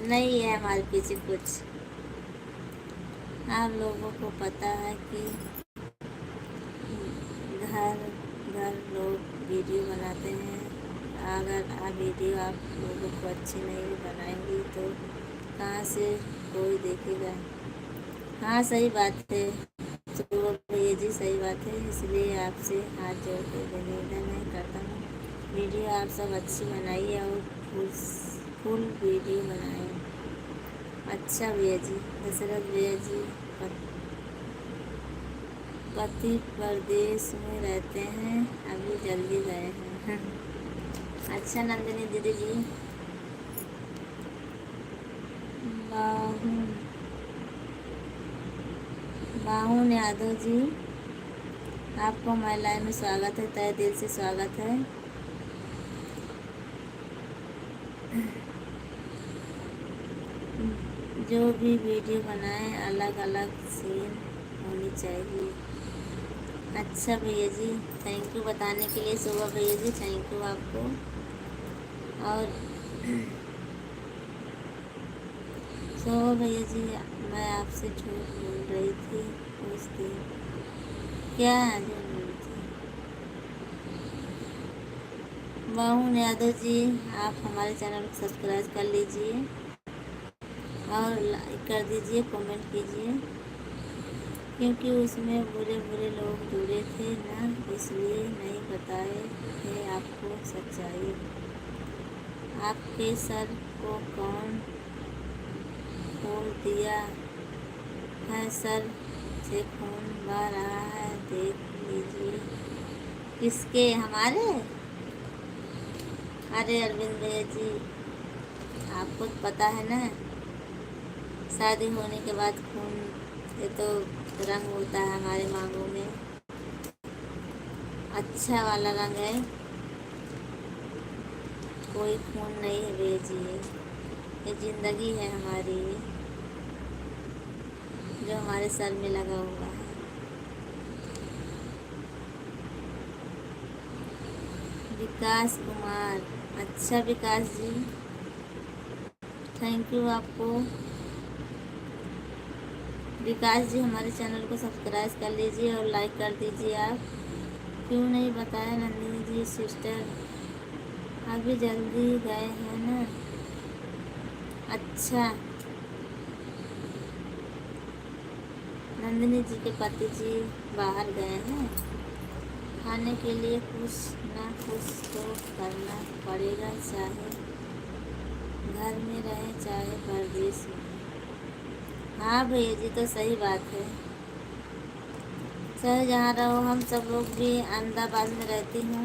नहीं है हमारे पीछे कुछ। आप लोगों को पता है कि घर घर लोग वीडियो बनाते हैं। अगर वीडियो आप लोगों को अच्छी नहीं बनाएंगी तो कहाँ से कोई देखेगा। हाँ सही बात है। तो भैया जी सही बात है, इसलिए आपसे हाथ जोड़ के निवेदन है करता हूँ, वीडियो आप सब अच्छी बनाइए और फुल वीडियो बनाएं। अच्छा भैया जी। दशरथ भैया जी पति प्रदेश में रहते हैं, अभी जल्दी गए हैं। अच्छा नंदिनी दीदी जी। बाहुन यादव जी, आपको महिलाएं में स्वागत है, तहे दिल से स्वागत है। जो भी वीडियो बनाएं अलग अलग सीन होनी चाहिए। अच्छा भैया जी, थैंक यू बताने के लिए। शोभा भैया जी थैंक यू आपको। और शोभा भैया जी, मैं आपसे झूठ बोल रही थी उस दिन। क्या झूठ बोल रही थी? बाहुन यादव जी, आप हमारे चैनल को सब्सक्राइब कर लीजिए और लाइक कर दीजिए, कमेंट कीजिए, क्योंकि उसमें बुरे बुरे लोग जुड़े थे ना, इसलिए नहीं बताए थे आपको सच्चाई। आपके सर को कौन खोल दिया है? सर से खून बह रहा है, देख लीजिए। किसके? हमारे? अरे अरविंद भैया जी, आपको पता है ना, शादी होने के बाद खून ये तो रंग होता है हमारे मांगों में, अच्छा वाला रंग है, कोई खून नहीं है भैया जी। ये जिंदगी है हमारी जो हमारे सर में लगा हुआ है। विकास कुमार, अच्छा विकास जी थैंक यू आपको। विकास जी हमारे चैनल को सब्सक्राइब कर लीजिए और लाइक कर दीजिए। आप क्यों नहीं बताया नंदिनी जी सिस्टर? अभी जल्दी गए हैं ना। अच्छा नंदिनी जी के पति जी बाहर गए हैं, खाने के लिए कुछ ना कुछ तो करना पड़ेगा, चाहे घर में रहे चाहे परदेश में। हाँ भैया जी तो सही बात है, चाहे जहाँ रहो। हम सब लोग भी अहमदाबाद में रहती हूँ।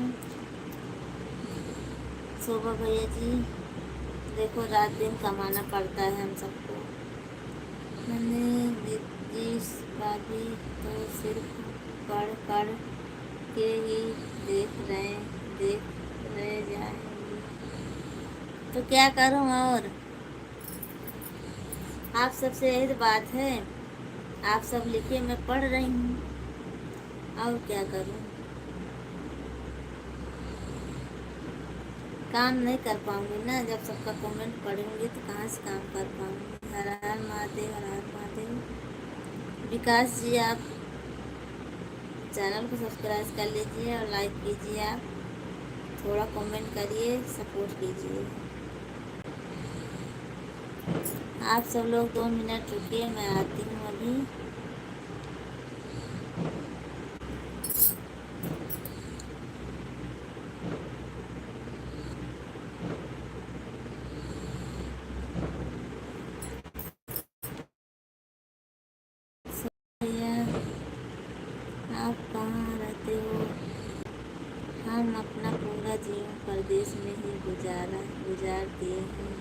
शोभा भैया जी देखो, रात दिन कमाना पड़ता है हम सबको। मैंने जिस भाभी तो सिर्फ पढ़ पढ़ के ही देख रहे जाएंगे, तो क्या करूँ? और आप सबसे यही तो बात है, आप सब लिखिए, मैं पढ़ रही हूँ, और क्या करूँ? काम नहीं कर पाऊँगी ना, जब सबका कमेंट पढ़ूंगी तो कहाँ से काम कर पाऊँगी। हर हर महादेव, हर हर महादेव। विकास जी आप चैनल को सब्सक्राइब कर लीजिए और लाइक कीजिए, आप थोड़ा कमेंट करिए, सपोर्ट कीजिए। आप सब लोग 2 मिनट रुकिए, मैं आती हूँ अभी। भैया आप कहाँ रहते हो? हम अपना पूरा जीवन परदेश में ही गुजार दिए हैं।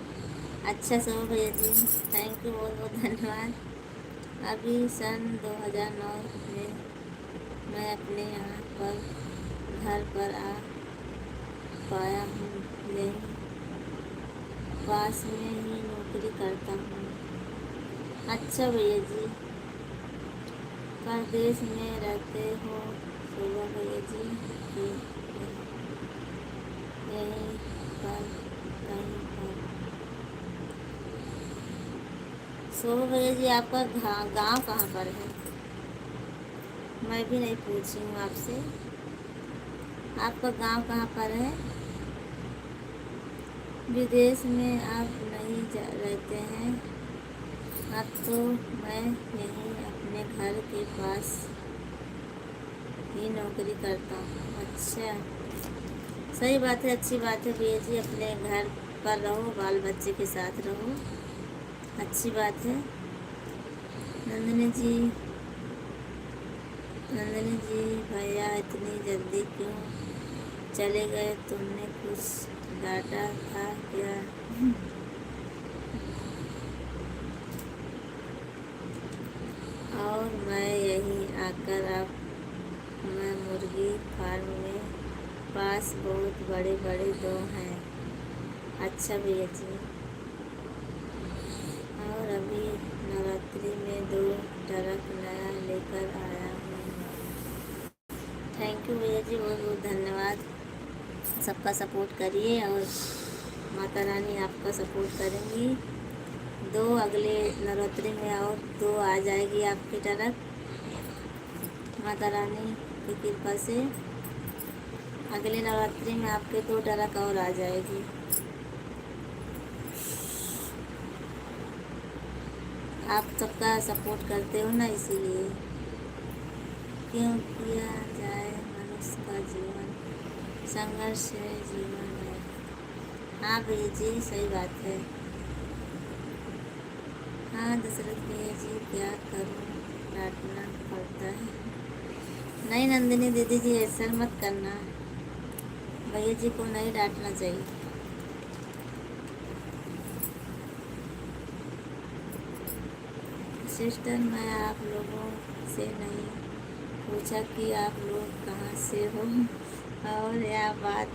अच्छा सब भैया जी थैंक यू, बहुत बहुत धन्यवाद। अभी सन 2009 में मैं अपने यहाँ पर घर पर आ पाया हूँ, यहीं पास में ही नौकरी करता हूँ। अच्छा भैया जी, परदेश में रहते हो शोभा भैया जी कि यहीं पर कहीं पर? शोभा भैया जी, आपका गांव कहाँ पर है? मैं भी नहीं पूछी हूँ आपसे, आपका गांव कहाँ पर है? विदेश में आप नहीं रहते हैं? अब तो मैं यहीं अपने घर के पास ही नौकरी करता हूँ। अच्छा, सही बात है, अच्छी बात है भैया जी, अपने घर पर रहो, बाल बच्चे के साथ रहो, अच्छी बात है। नंदिनी जी, नंदिनी जी भैया इतनी जल्दी क्यों चले गए? तुमने कुछ डांटा था क्या? और मैं यहीं आकर अब मैं मुर्गी फार्म में पास बहुत बड़े बड़े दो हैं। अच्छा भैया जी, और अभी नवरात्रि में 2 ट्रक नया लेकर आया हूँ। थैंक यू भैया जी, बहुत बहुत धन्यवाद। सबका सपोर्ट करिए और माता रानी आपका सपोर्ट करेंगी। 2 अगले नवरात्रि में और 2 आ जाएगी आपकी ट्रक, माता रानी की कृपा से। अगले नवरात्रि में आपके 2 ट्रक और आ जाएगी। आप सबका सपोर्ट करते हो ना, इसीलिए। क्यों किया जाए, मनुष्य का जीवन संघर्ष है, जीवन है। हाँ भैया जी, सही बात है। हाँ दशरथ भैया जी, क्या करूँ, डांटना पड़ता है। नहीं नंदिनी दीदी जी, ऐसा मत करना, भैया जी को नहीं डांटना चाहिए। सिस्टर, मैं आप लोगों से नहीं पूछा कि आप लोग कहाँ से हो, और यह बात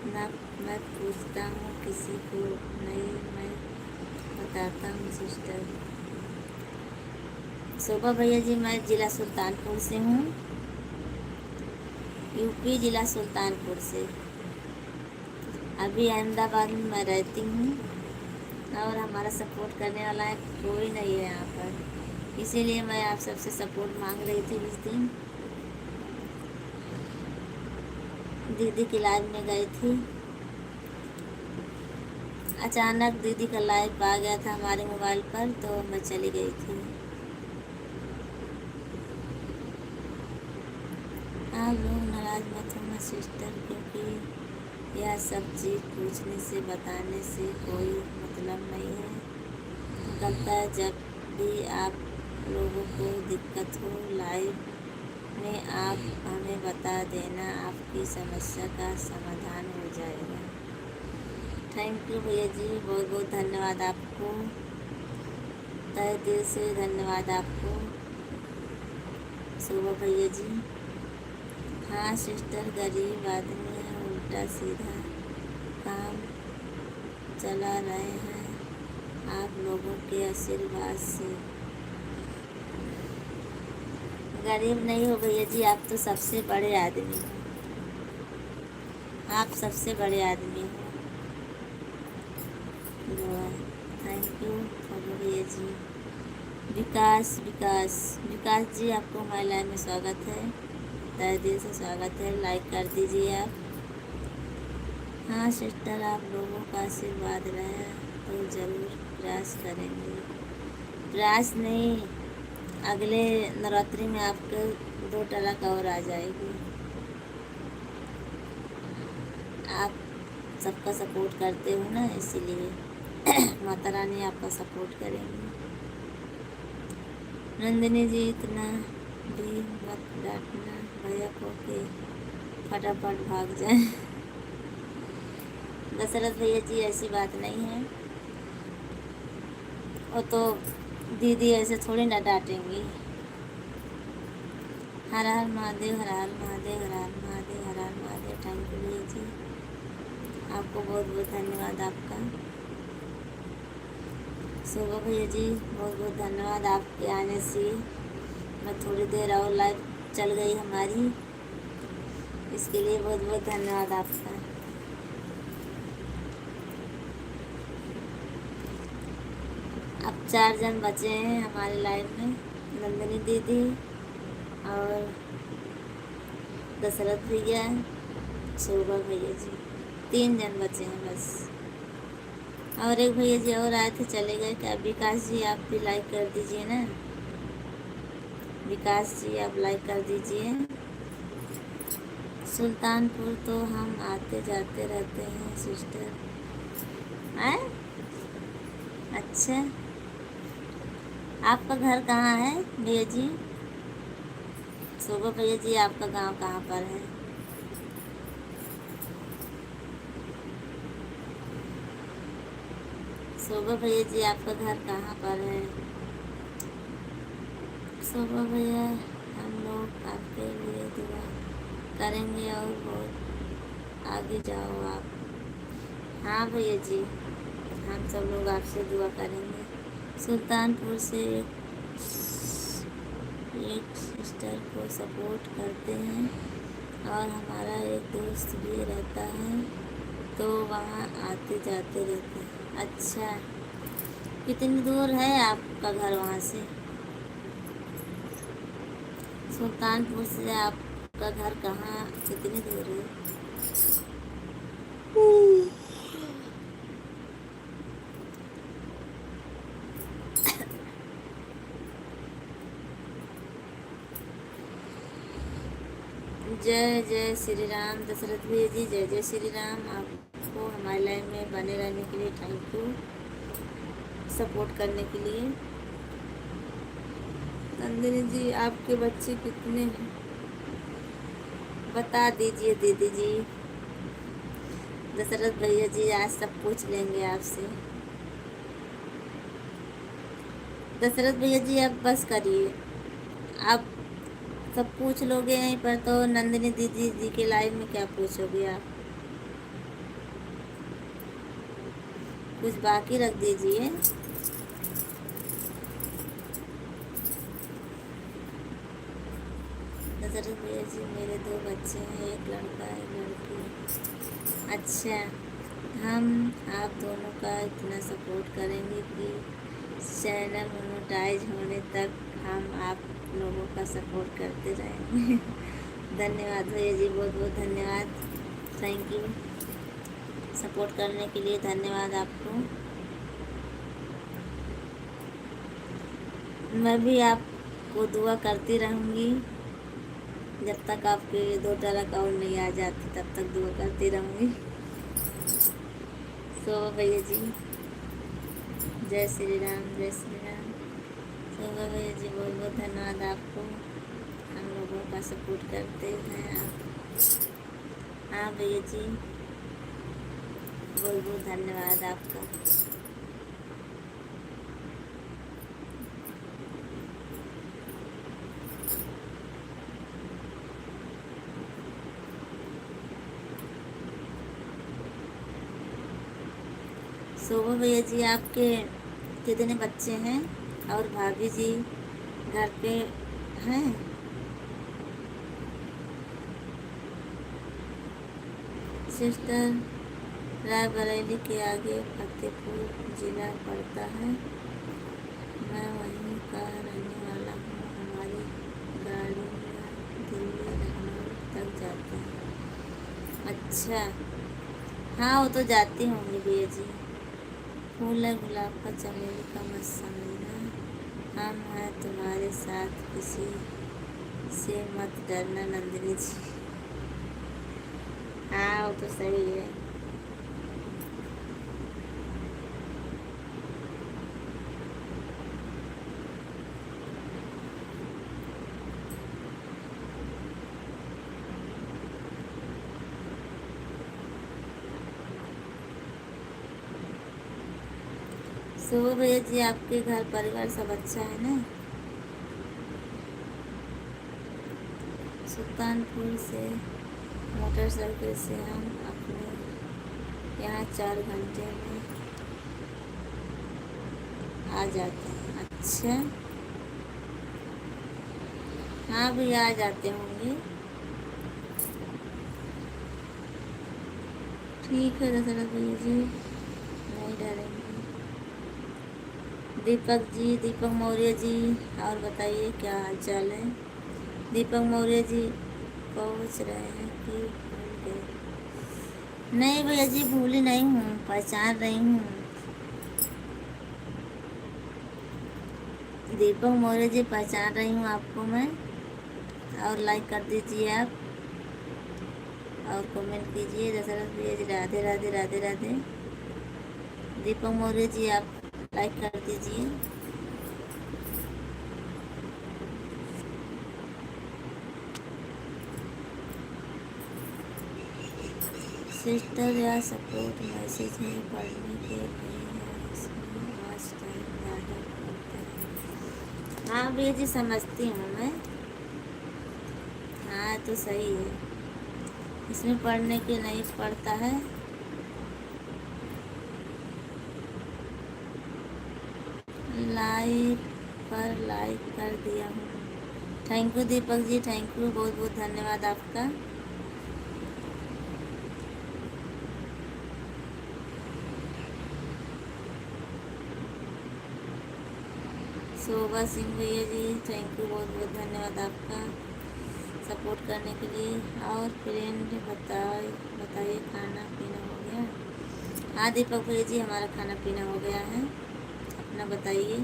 ना मैं पूछता हूँ किसी को नहीं, मैं बताता हूँ सिस्टर। शोभा भैया जी, मैं ज़िला सुल्तानपुर से हूँ, यूपी ज़िला सुल्तानपुर से। अभी अहमदाबाद में मैं रहती हूँ, और हमारा सपोर्ट करने वाला है कोई नहीं है यहाँ पर, इसीलिए मैं आप सबसे सपोर्ट मांग रही थी। उस दिन दीदी की लाइव में गई थी, अचानक दीदी का लाइव आ गया था हमारे मोबाइल पर, तो मैं चली गई थी। आप लोग नाराज मत होना सिस्टर, क्योंकि यह सब चीज़ पूछने से बताने से कोई मतलब नहीं है। निकलता है जब भी आप लोगों को दिक्कत हो लाइव में, आप हमें बता देना, आपकी समस्या का समाधान हो जाएगा। थैंक यू भैया जी, बहुत बहुत धन्यवाद आपको, तहे दिल से धन्यवाद आपको शोभा भैया जी। हाँ सिस्टर, गरीब आदमी है, उल्टा सीधा काम चला रहे हैं आप लोगों के आशीर्वाद से। गरीब नहीं हो भैया जी, आप तो सबसे बड़े आदमी हो, आप सबसे बड़े आदमी हो। थैंक यू भैया जी। विकास विकास विकास जी, आपको हमारे लाइव में स्वागत है, तहे दिल से स्वागत है, लाइक कर दीजिए आप। हाँ सिस्टर, आप लोगों का आशीर्वाद रहे तो ज़रूर प्रयास करेंगे। प्रयास नहीं, अगले नवरात्रि में आपके 2 ट्रक और आ जाएगी। आप सबका सपोर्ट करते हो ना, इसीलिए माता रानी आपका सपोर्ट करेंगी। नंदिनी जी, इतना भी मत डांटना भैया को कि फटाफट भाग जाए। दशरथ भैया जी, ऐसी बात नहीं है, वो तो दीदी ऐसे थोड़ी ना डांटेंगी। हर हर महादेव, हर हर महादेव, हर हर महादेव, हर हर महादेव। थैंक यू भैया जी, आपको बहुत बहुत धन्यवाद आपका। शोभा भैया जी बहुत बहुत धन्यवाद आपके आने से मैं थोड़ी देर और लाइव चल गई हमारी, इसके लिए बहुत बहुत धन्यवाद आपका। अब 4 जन बचे हैं हमारे लाइव में, नंदिनी दीदी और दशरथ भैया, शोभा भैया जी, 3 जन बचे हैं बस। और एक भैया जी और आए थे, चले गए। क्या विकास जी आप भी लाइक कर दीजिए ना, विकास जी आप लाइक कर दीजिए। सुल्तानपुर तो हम आते जाते रहते हैं सिस्टर। हैं? अच्छा, आपका घर कहाँ है भैया जी? शोभा भैया जी आपका गांव कहाँ पर है? शोभा भैया जी आपका घर कहाँ पर है? शोभा भैया हम लोग आपके लिए दुआ करेंगे और बहुत आगे जाओ आप। हाँ भैया जी, हम सब लोग आपसे दुआ करेंगे। सुल्तानपुर से एक सिस्टर को सपोर्ट करते हैं और हमारा एक दोस्त भी रहता है तो वहाँ आते जाते रहते हैं। अच्छा, कितनी दूर है आपका घर वहाँ से? सुल्तानपुर से आपका घर कहाँ, कितनी दूर है? जय जय श्री राम दशरथ भैया जी, जय जय श्री राम। आपको हमारे लाइन में बने रहने के लिए थैंक यू, सपोर्ट करने के लिए। नंदिनी जी आपके बच्चे कितने हैं बता दीजिए दीदी जी। दशरथ भैया जी आज सब पूछ लेंगे आपसे। दशरथ भैया जी आप बस करिए, आप सब पूछ लोगे यहीं पर तो नंदिनी दीदी जी के लाइव में क्या पूछोगे आप? कुछ बाकी रख दीजिए। दशरथ भैया जी मेरे 2 बच्चे हैं, एक लड़का एक लड़की। अच्छा, हम आप दोनों का इतना सपोर्ट करेंगे कि चैनल मोनेटाइज होने तक हम आप लोगों का सपोर्ट करते रहेंगे। धन्यवाद भैया जी, बहुत बहुत धन्यवाद, थैंक यू, सपोर्ट करने के लिए धन्यवाद आपको। मैं भी आपको दुआ करती रहूँगी जब तक आपके 2 अकाउंट नहीं आ जाते, तब तक दुआ करती रहूँगी। शोभा भैया जी जय श्री राम, जय श्री राम। शोभा भैया जी बहुत बहुत धन्यवाद आपको, हम लोगों का सपोर्ट करते हैं आप। हाँ भैया जी बहुत बहुत धन्यवाद आपका। शोभा भैया जी आपके कितने बच्चे हैं और भाभी जी घर पे हैं? सिस्टर रायबरेली के आगे फतेहपुर जिला पड़ता है, मैं वहीं का रहने वाला हूँ। हमारी गाड़ियाँ दिल्ली लखनऊ तक जाती हैं। अच्छा, हाँ वो तो जाती होंगी भैया जी। फूल है गुलाब का चमेली का मत समझना, हम हैं तुम्हारे साथ, किसी से मत डरना नंदिनी जी। हाँ वो तो सही है। शोभा भैया जी आपके घर परिवार सब अच्छा है ना? सुल्तानपुर से मोटरसाइकिल से हम अपने यहाँ 4 घंटे में आ जाते हैं। अच्छा, हाँ भैया आ जाते होंगे। ठीक है दशरथ भैया जी, नहीं डरेंगे। दीपक जी, दीपक मौर्य जी, और बताइए क्या हाल चाल है। दीपक मौर्य जी पूछ रहे हैं कि भूल गए। नहीं भैया जी, भूली नहीं हूँ, पहचान रही हूँ। दीपक मौर्य जी पहचान रही हूँ आपको मैं। और लाइक कर दीजिए आप, और कमेंट कीजिए। दशरथ भैया जी राधे राधे राधे राधे। दीपक मौर्य जी आप लाइक कर दीजिए। सिस्टर या सपोर्ट मैसेज में पढ़ने के लिए है, इसमें वॉच टाइम ज़्यादा लगता है। हाँ भैया जी समझती हूँ मैं। हाँ तो सही है, इसमें पढ़ने के नहीं पढ़ता है। लाइव पर लाइक कर दिया हूँ। Thank you Deepak ji, thank you, बहुत बहुत धन्यवाद आपका। शोभा सिंह भैया जी थैंक यू, बहुत बहुत धन्यवाद आपका सपोर्ट करने के लिए। और फ्रेंड बताइए खाना पीना हो गया। हाँ दीपक भैया जी हमारा खाना पीना हो गया है, अपना बताइए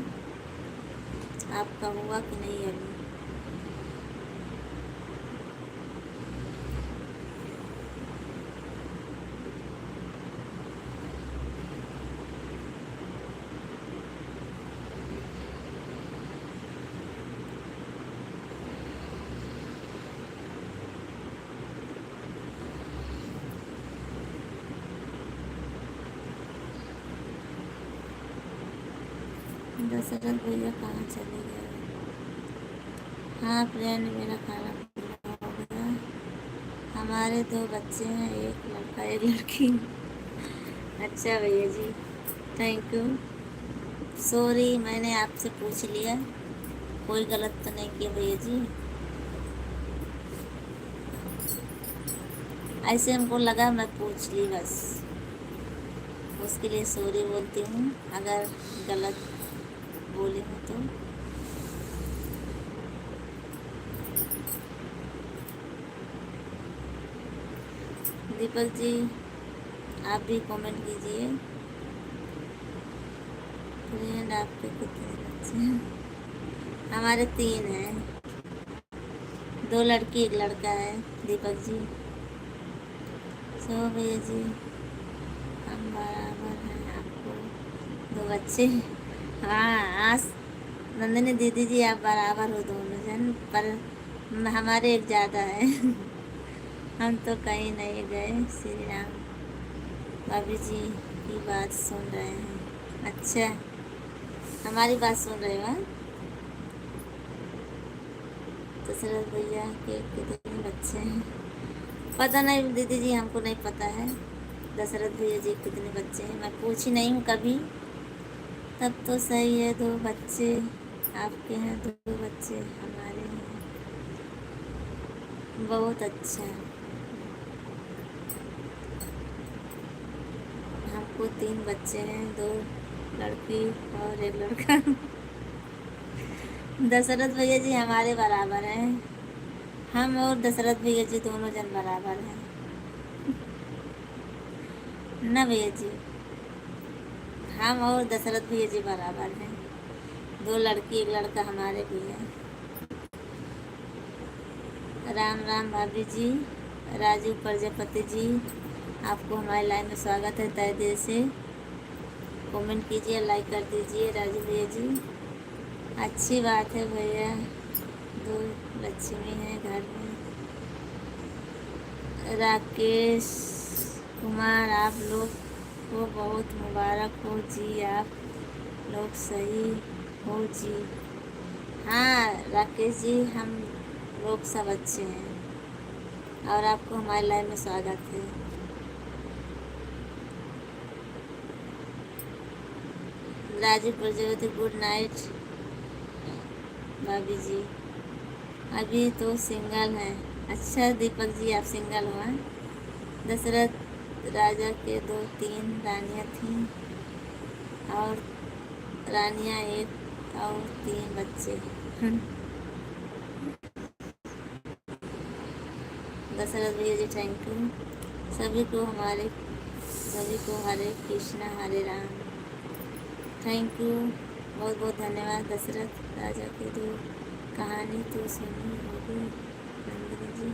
आपका हुआ कि नहीं अभी। दशरथ भैया कहाँ चले गए। हाँ फ्रेंड मेरा खाना पीना हो गया। हमारे 2 बच्चे हैं, एक लड़का एक लड़की। अच्छा भैया जी, थैंक यू। सॉरी मैंने आपसे पूछ लिया, कोई गलत तो नहीं किया भैया जी। ऐसे हमको लगा, मैं पूछ ली बस, उसके लिए सॉरी बोलती हूँ अगर गलत बोली हूँ तो। दीपक जी आप भी कमेंट कीजिए। फ्रेंड आपके कितने बच्चे हैं। हमारे 3 हैं, 2 लड़की 1 लड़का है दीपक जी। सो भैया जी हम बराबर हैं, आपको 2 बच्चे। हाँ आज नंदिनी दीदी जी आप बराबर हो दोनों जन, पर हमारे एक ज़्यादा है। हम तो कहीं नहीं गए। श्री राम भाभी जी की बात सुन रहे हैं। अच्छा, हमारी बात सुन रहे हो। दशरथ भैया के कितने बच्चे हैं। पता नहीं दीदी जी, हमको नहीं पता है दशरथ भैया जी कितने बच्चे हैं, मैं पूछी नहीं हूँ कभी। तब तो सही है, 2 बच्चे आपके हैं, 2 बच्चे हमारे हैं, बहुत अच्छा। हमको 3 बच्चे हैं, 2 लड़की और 1 लड़का। दशरथ भैया जी हमारे बराबर हैं, हम और दशरथ भैया जी दोनों जन बराबर हैं ना भैया जी। हम और दशरथ भैया जी बराबर हैं, 2 लड़की 1 लड़का हमारे भी हैं। राम राम भाभी जी। राजू प्रजापति जी आपको हमारे लाइन में स्वागत है तहे दिल से। कमेंट कीजिए, लाइक कर दीजिए राजू भैया जी। अच्छी बात है भैया, 2 लक्ष्मी हैं घर में। राकेश कुमार आप लोग को बहुत मुबारक हो जी, आप लोग सही हो जी। हाँ राकेश जी हम लोग सब अच्छे हैं और आपको हमारे लाइव में स्वागत है। राजू प्रजापति गुड नाइट भाभी जी। अभी तो सिंगल हैं। अच्छा दीपक जी आप सिंगल हो? दशरथ राजा के 2-3 रानियाँ थीं और रानियाँ 1 और 3 बच्चे। दशरथ भैया जी थैंक यू। सभी को हरे कृष्णा हरे राम। थैंक यू, बहुत बहुत धन्यवाद। दशरथ राजा की 2 कहानी तो सुनी होगी नंदिनी जी।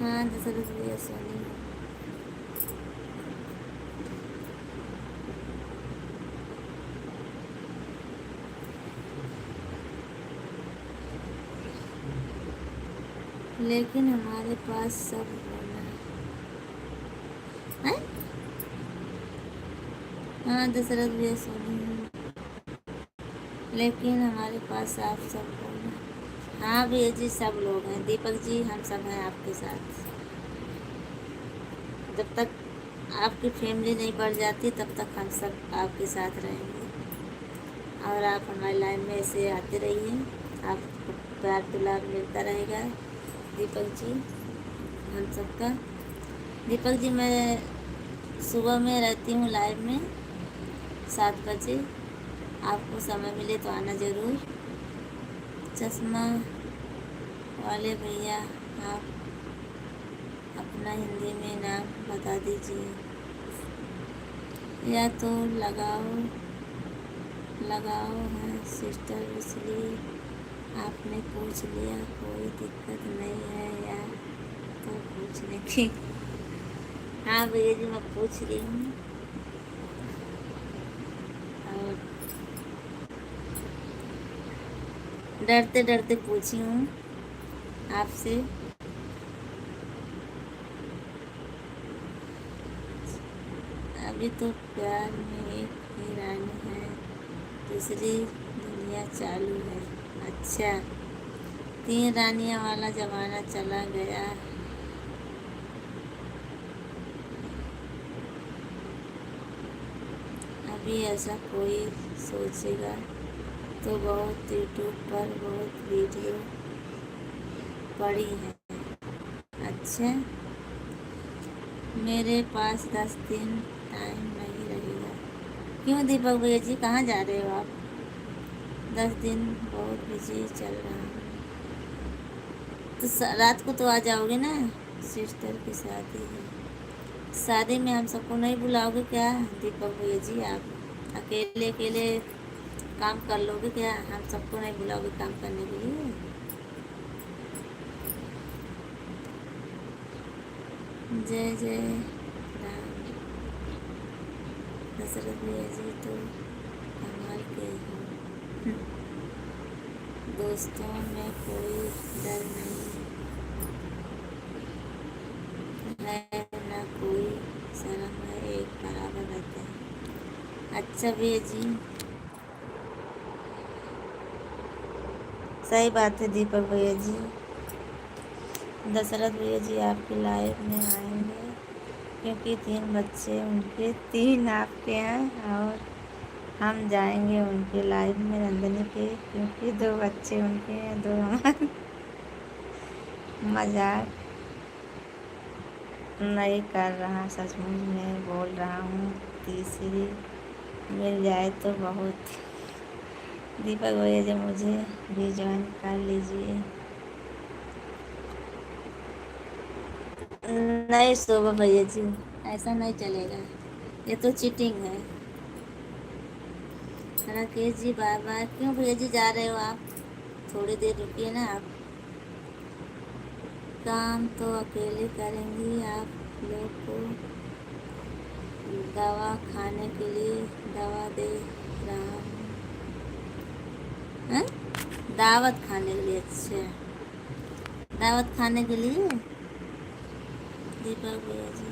हाँ दशरथ भैया सुनी। लेकिन हमारे पास सब होना है। हाँ दशरथ भैया सुनी हूँ, लेकिन हमारे पास आप सब होना। हाँ भैया जी सब लोग हैं। दीपक जी हम सब हैं आपके साथ। जब तक आपकी फैमिली नहीं बढ़ जाती तब तक हम सब आपके साथ रहेंगे और आप हमारे लाइन में ऐसे आते रहिए, आपको प्यार दुलार मिलता रहेगा। दीपक जी हम सबका। दीपक जी मैं सुबह में रहती हूँ लाइव में 7 बजे, आपको समय मिले तो आना ज़रूर। चश्मा वाले भैया आप अपना हिंदी में नाम बता दीजिए या तो लगाओ है सिस्टर, इसलिए आपने पूछ लिया। कोई दिक्कत नहीं है या तो पूछने की। हाँ भैया जी मैं पूछ रही हूँ और डरते डरते पूछी हूँ आपसे। अभी तो प्यार में एक ही रानी है, दूसरी दुनिया चालू है। अच्छा 3 रानियाँ वाला ज़माना चला गया। अभी ऐसा कोई सोचेगा तो बहुत यूट्यूब पर बहुत वीडियो पड़ी है। अच्छा मेरे पास 10 दिन टाइम नहीं रहेगा। क्यों दीपक भैया जी कहाँ जा रहे हो आप? 10 दिन बहुत बिजी चल रहा हूँ। तो रात को तो आ जाओगे ना, सिस्टर की शादी है। शादी में हम सबको नहीं बुलाओगे क्या दीपक भैया जी? आप अकेले अकेले काम कर लोगे क्या? हम सबको नहीं बुलाओगे काम करने के लिए? जय जय राम। दशरथ भैया जी तो कमाल के हो। दोस्तों में कोई डर नहीं है ना कोई शर्म है, एक बराबर रहते हैं। अच्छा भैया जी सही बात है दीपक भैया जी। दशरथ भैया जी आपके लाइफ में आएंगे क्योंकि 3 बच्चे उनके 3 आपके हैं और हम जाएंगे उनके लाइफ में नंदिनी के क्योंकि 2 बच्चे उनके हैं 2 हमारे। मजाक नहीं कर रहा, सचमुच में बोल रहा हूँ। तीसरी मिल जाए तो बहुत। दीपक भैया जी मुझे भी ज्वाइन कर लीजिए। नहीं शोभा भैया जी ऐसा नहीं चलेगा, ये तो चीटिंग है। Rakesh ji bye bye. क्यों भैया जी जा रहे हो आप? थोड़ी देर रुकिए ना आप। काम तो अकेले करेंगी आप लोग को दवा खाने के लिए दवा दे रहा हूँ। दावत खाने के लिए? अच्छा दावत खाने के लिए। दीपक भैया जी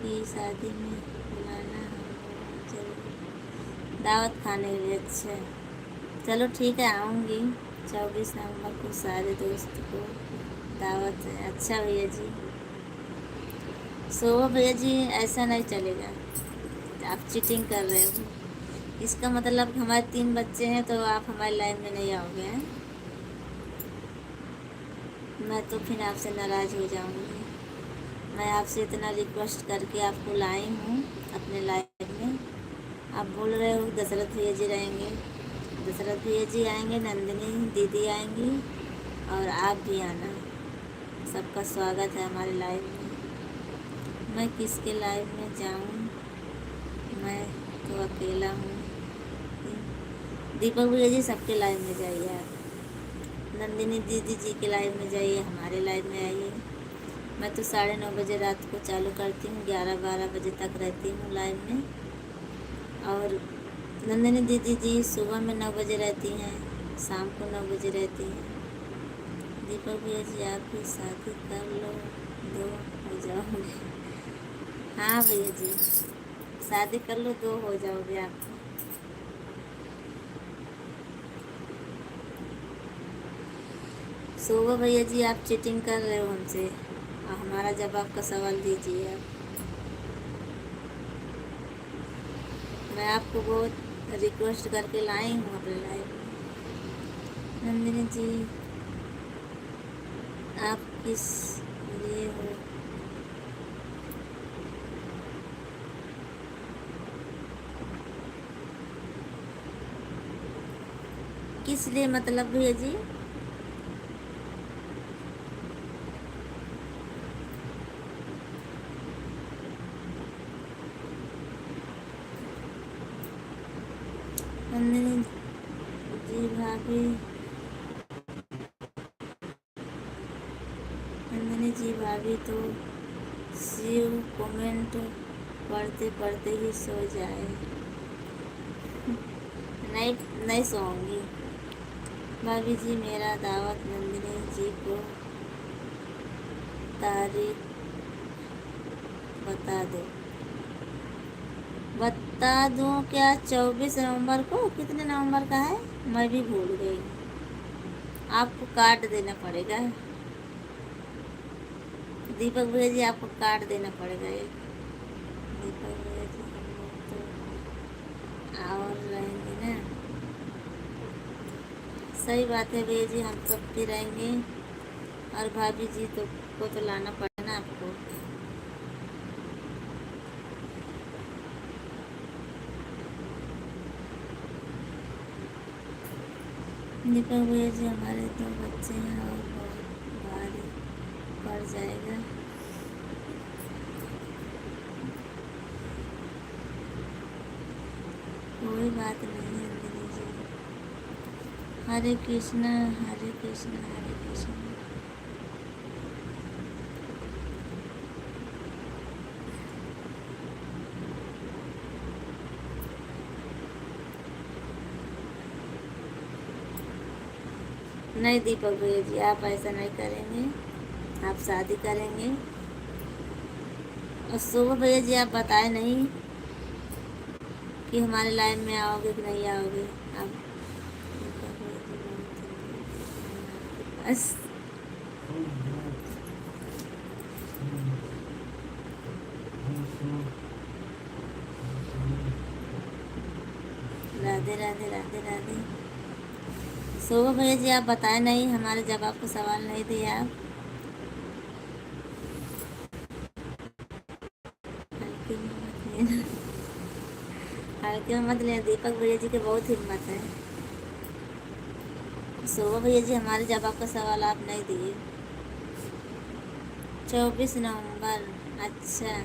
की शादी में बुलाना हम जरूर दावत खाने के लिए। अच्छा चलो ठीक है, आऊँगी 24 नवंबर को सारे दोस्त को दावत है। अच्छा भैया जी, सो भैया जी ऐसा नहीं चलेगा, आप चीटिंग कर रहे हो। इसका मतलब हमारे 3 बच्चे हैं तो आप हमारी लाइफ में नहीं आओगे हैं। मैं तो फिर आपसे नाराज़ हो जाऊंगी। मैं आपसे इतना रिक्वेस्ट करके आपको लाई हूँ अपने लाइफ में, आप बोल रहे हो दशरथ भैया जी रहेंगे। दशरथ भैया जी आएंगे, नंदिनी दीदी आएंगी और आप भी आना। सबका स्वागत है हमारे लाइफ में। मैं किसके लाइफ में जाऊँ, मैं तो अकेला हूँ। दीपक भैया जी सबके लाइफ में जाइए आप, नंदिनी दीदी जी के लाइव में जाइए, हमारे लाइव में आइए। मैं तो 9:30 बजे रात को चालू करती हूँ, 11-12 बजे तक रहती हूँ लाइव में। और नंदिनी दीदी जी सुबह में 9 बजे रहती हैं, शाम को 9 बजे रहती हैं। दीपक भैया जी आप भी शादी कर लो, 2 हो जाओगे। हाँ भैया जी शादी कर लो, 2 हो जाओगे आप। शोभा भैया जी आप चीटिंग कर रहे हो हमसे, हमारा जवाब का सवाल दीजिए आप। मैं आपको बहुत रिक्वेस्ट करके लाई हूँ अपने लाइफ में। नंदिनी जी आप किस लिए हो, किस लिए मतलब भैया जी? नंदिनी जी भाभी, नंदिनी जी भाभी तो शिव कमेंट पढ़ते पढ़ते ही सो जाए। नहीं नहीं सोऊंगी भाभी जी, मेरा दावत नंदिनी जी को तारीख बता दो। बता दूं क्या? 24 नवंबर को, कितने नवंबर का है मैं भी भूल गई। आपको कार्ड देना पड़ेगा दीपक भैया जी, आपको कार्ड देना पड़ेगा एक। दीपक भैया जी हम लोग तो और रहेंगे ना। सही बात है भैया जी, हम सब भी रहेंगे। और भाभी जी तो लाना पड़ेगा ना आपको। दीपक भैया जी हमारे 2 बच्चे हैं और बहुत भारी पड़ जाएगा। कोई बात नहीं है नंदिनी जी। हरे कृष्णा हरे कृष्णा हरे कृष्णा। नहीं दीपक भैया जी आप ऐसा नहीं करेंगे, आप शादी करेंगे। और शोभा भैया जी आप बताए नहीं कि हमारे लाइन में आओगे कि नहीं आओगे आप। दीपक भैया जी बहुत बस राधे राधे राधे राधे। शोभा भैया जी आप बताए नहीं, हमारे जवाब को सवाल नहीं दिए आप। हल्के में मत लेना, हल्के में मत लेना, दीपक भैया जी की बहुत हिम्मत है। शोभा भैया जी हमारे जवाब का सवाल आप नहीं दिए। 24 नवंबर, अच्छा।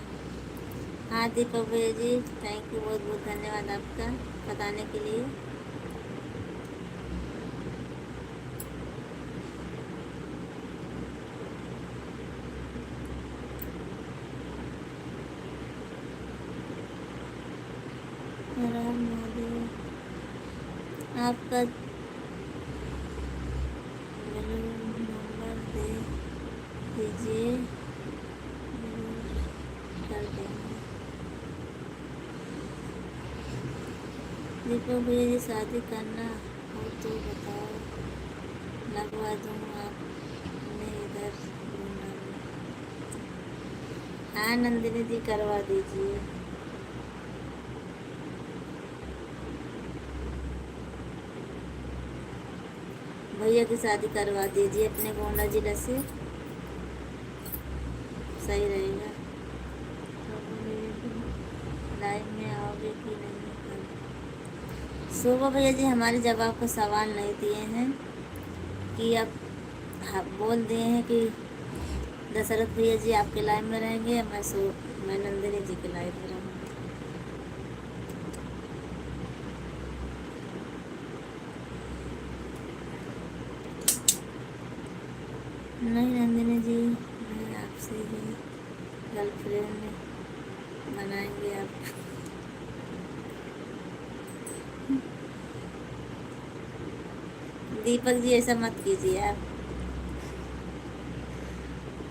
हाँ दीपक भैया जी थैंक यू, बहुत बहुत धन्यवाद आपका बताने के लिए। राम महादेव आपका नंबर दे दीजिए, कर देंगे। दीपक भैया जी शादी करना हो तो बताओ, लगवा दूँ आपने इधर ढूंढा में। हाँ नंदिनी जी करवा दीजिए। भैया की शादी करवा दीजिए अपने गोंडा जिला से, सही रहेगा। लाइव में आओगे कि नहीं कल? शोभा भैया जी हमारे जवाब का सवाल नहीं दिए हैं कि अब बोल दिए हैं कि दशरथ भैया जी आपके लाइव में रहेंगे, मैं नंदिनी जी के लाइव में रहूँगी। नहीं नंदिनी जी, मैं आपसे ही गर्लफ्रेंड बनाएंगे आप। दीपक जी ऐसा मत कीजिए आप।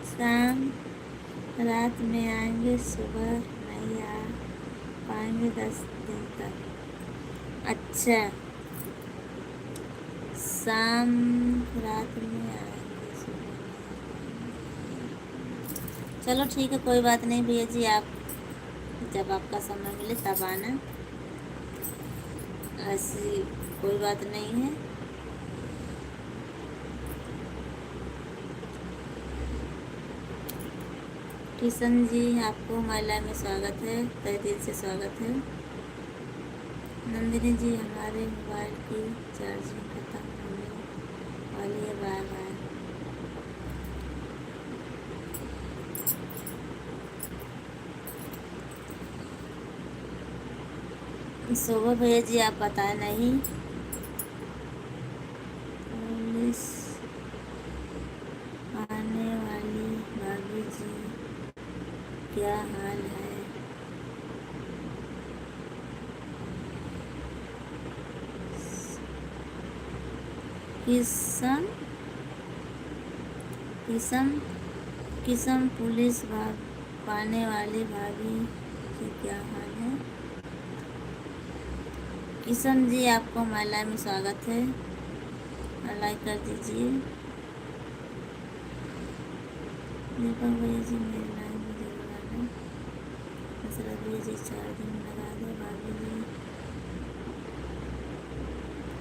शाम रात में आएंगे, सुबह नहीं आ पाएंगे 10 दिन तक। अच्छा, शाम रात में आएंगे, सुबह नहीं। चलो ठीक है, कोई बात नहीं भैया जी, आप जब आपका समय मिले तब आना, ऐसी कोई बात नहीं है। किशन जी आपको हमारे लाइव में स्वागत है, तहे दिल से स्वागत है। नंदिनी जी हमारे मोबाइल की चार्जिंग खत्म होने वाली है, बाय बाय। शोभा भैया जी आप बताए नहीं। पुलिस आने वाली भाभी जी क्या हाल है? किशन किशन किशन पुलिस पाने वाली भाभी की क्या हाल है? किशन जी आपको हमारे लाइव में स्वागत है, और लाइक कर दीजिए। दीपक भैया जी मेरे लाइव में जरूर आना। दशरथ भैया जी 4 दिन लगा दो, भाभी जी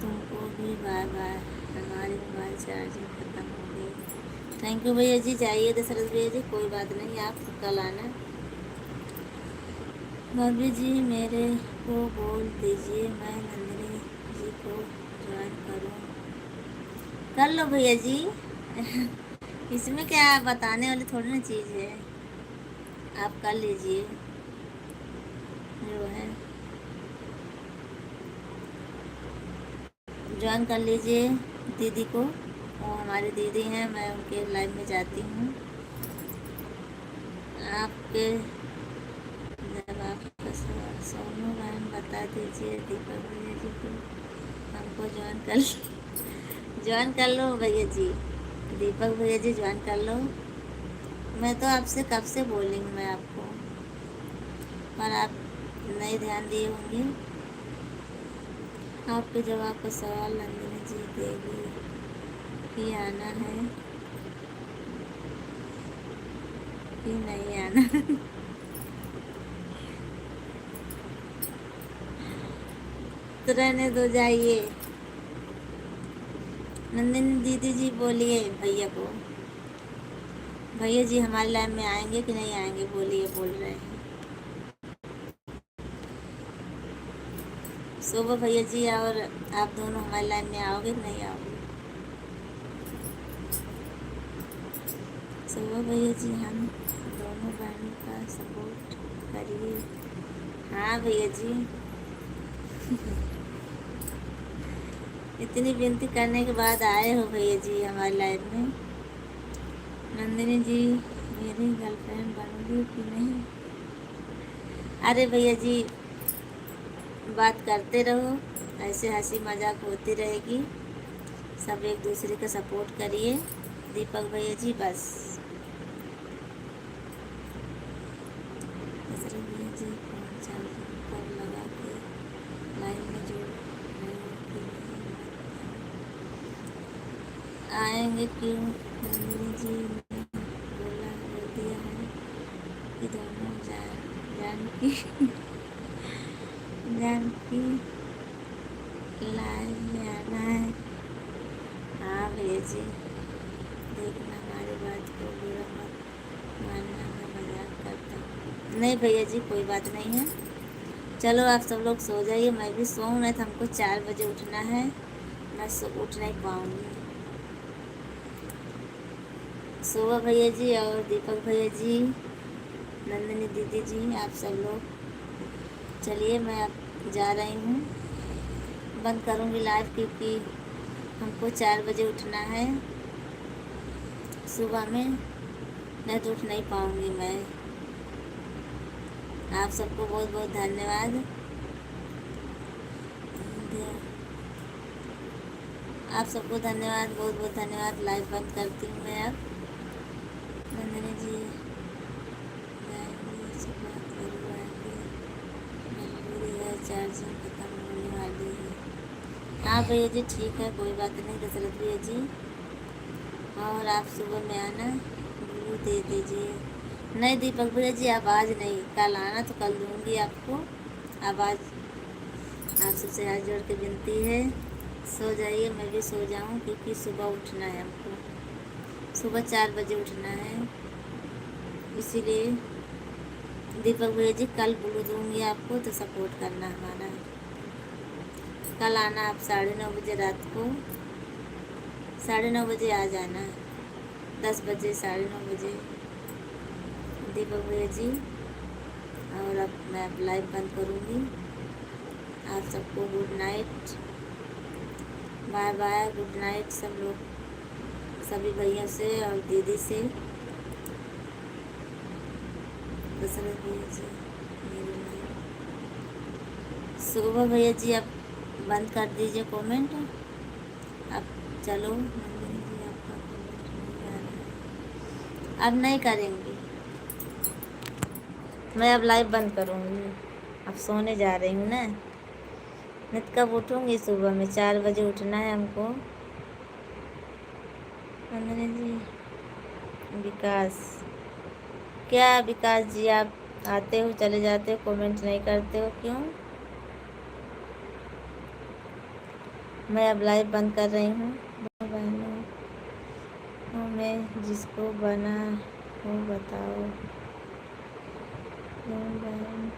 तुमको भी बाय बाय, हमारी मोबाइल चार्जिंग खत्म हो गई। थैंक यू भैया जी, जाइए दशरथ भैया जी, कोई बात नहीं, आप कल आना। भाभी जी मेरे को बोल दीजिए, मैं नंदिनी जी को ज्वाइन करूँ। कर लो भैया जी। इसमें क्या बताने वाली थोड़ी ना चीज़ है, आप कर लीजिए जो है, ज्वाइन कर लीजिए दीदी को। वो हमारी दीदी हैं, मैं उनके लाइव में जाती हूँ। आपके जब आपका सवाल सोनू बहन बता दीजिए दीपक भैया जी को, हमको ज्वाइन कर लो भैया जी, दीपक भैया जी ज्वाइन कर लो। मैं तो आपसे कब से बोली हूँ मैं आपको, पर आप नहीं ध्यान दिए होंगे। आपके जवाब का सवाल नंदिनी जी देगी कि आना है कि नहीं आना। तो रहने दो, जाइए। नंदिनी दीदी जी बोलिए भैया को, भैया जी हमारे लाइव में आएंगे कि नहीं आएंगे, बोलिए, बोल रहे हैं। शोभा भैया जी और आप दोनों हमारे लाइव में आओगे कि नहीं आओगे? शोभा भैया जी हम दोनों बहनों का सपोर्ट करिए। हाँ भैया जी। इतनी विनती करने के बाद आए हो भैया जी हमारे लाइफ में। नंदिनी जी मेरी गर्लफ्रेंड बनोगी कि नहीं? अरे भैया जी बात करते रहो, ऐसे हंसी मजाक होती रहेगी, सब एक दूसरे का सपोर्ट करिए। दीपक भैया जी बस। दशरथ भैया जी फोन चार्जिंग पर लगा के लाइन में जोड़ करेंगे क्यों? नंदिनी जी ने बोल दिया है कि दोनों जानकी जानकी लाइव में आना है। हाँ भैया जी, देखना हमारी बात को बुरा मत मानना, मैं मजाक करता हूँ। नहीं भैया जी, कोई बात नहीं है। चलो आप सब लोग सो जाइए, मैं भी सोऊं, नहीं तो हमको 4 बजे उठना है, मैं उठ नहीं पाऊँगी। शोभा भैया जी और दीपक भैया जी, नंदिनी दीदी जी, आप सब लोग चलिए, मैं अब जा रही हूँ, बंद करूँगी लाइव, क्योंकि हमको 4 बजे उठना है सुबह में, नहीं तो उठ नहीं पाऊँगी मैं। आप सबको बहुत बहुत धन्यवाद। आप सबको धन्यवाद, बहुत बहुत धन्यवाद। लाइव बंद करती हूँ मैं अब। नंदिनी जी मजबूरी है, चार्जिंग खत्म होने वाली है। हाँ भैया जी, ठीक है, कोई बात नहीं दशरथ भैया जी। और आप सुबह में आना, ब्लू दे दीजिए। नहीं दीपक भैया जी, आप आज नहीं, कल आना, तो कल दूँगी आपको। अब आज आप सबसे हाथ जोड़ के विनती है, सो जाइए, मैं भी सो जाऊं, क्योंकि सुबह उठना है हमको, सुबह 4 बजे उठना है। इसीलिए दीपक भैया जी, कल ब्लू दूँगी आपको, तो सपोर्ट करना हमारा। कल आना आप 9:30 बजे रात को, 9:30 बजे आ जाना, 10 बजे 9:30 बजे दीपक भैया जी। और अब मैं अब लाइव बंद करूँगी। आप सबको good night, bye bye, good night सब लोग, सभी भैया से और दीदी से। दशरथ भैया जी, मेरी लाइव, शोभा भैया जी, आप बंद कर दीजिए कमेंट। अब चलो नंदिनी जी, आपका कमेंट नहीं आ रहा है, अब नहीं करेंगी, मैं अब लाइव बंद करूँगी, अब सोने जा रही हूँ ना, नहीं तो कब उठूँगी? सुबह में 4 बजे उठना है हमको। नंदिनी जी, विकास, क्या विकास जी, आप आते हो चले जाते हो, कमेंट नहीं करते हो, क्यों? मैं अब लाइव बंद कर रही हूँ। बहनों में जिसको बना हो बताओ, बहन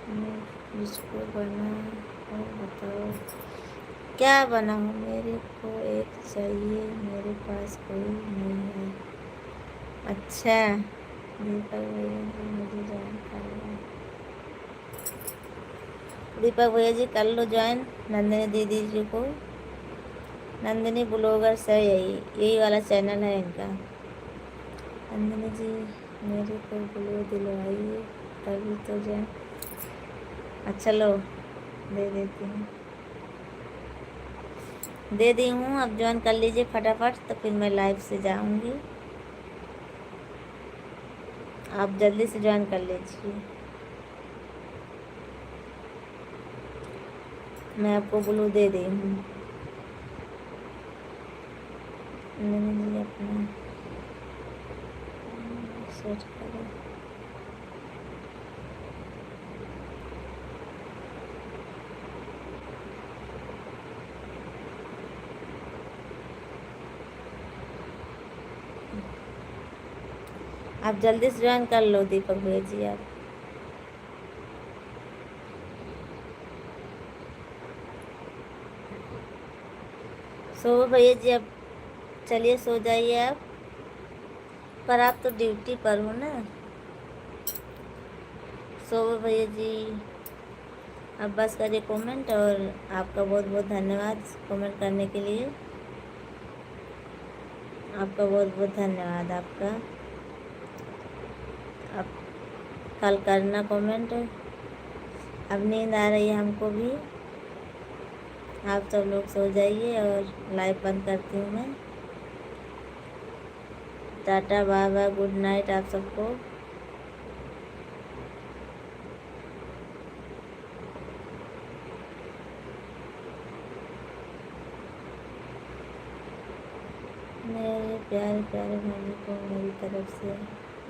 में जिसको बना हो बताओ, क्या बना हो? मेरे को एक चाहिए, मेरे पास कोई नहीं है। अच्छा दीपक भैया जी, मुझे ज्वाइन करना। दीपक भैया जी कर लो ज्वाइन नंदिनी दीदी जी को। नंदिनी ब्लॉगर्स है, यही वाला चैनल है इनका। नंदिनी जी, मेरे को ब्लू दिलवाइए, तभी तो ज्वाइन। अच्छा लो, दे देती हूँ, दे दी हूँ, अब ज्वाइन कर लीजिए फटाफट, तो फिर मैं लाइव से जाऊँगी। आप जल्दी से ज्वाइन कर लीजिए, मैं आपको ब्लू दे दी हूँ। नंदिनी जी अपना सर्च करो। आप जल्दी से ज्वाइन कर लो दीपक भैया जी। आप सो भैया जी, अब चलिए सो जाइए आप, पर आप तो ड्यूटी पर हो ना। सो भैया जी, अब बस करिए कमेंट, और आपका बहुत बहुत धन्यवाद कमेंट करने के लिए, आपका बहुत बहुत धन्यवाद आपका। अब कल करना कमेंट। अब नींद आ रही है हमको भी, आप सब लोग सो जाइए, और लाइव बंद करती हूँ मैं। Tata bye bye, good night आप सबको। प्यारे प्यारे भाई को मेरी तरफ से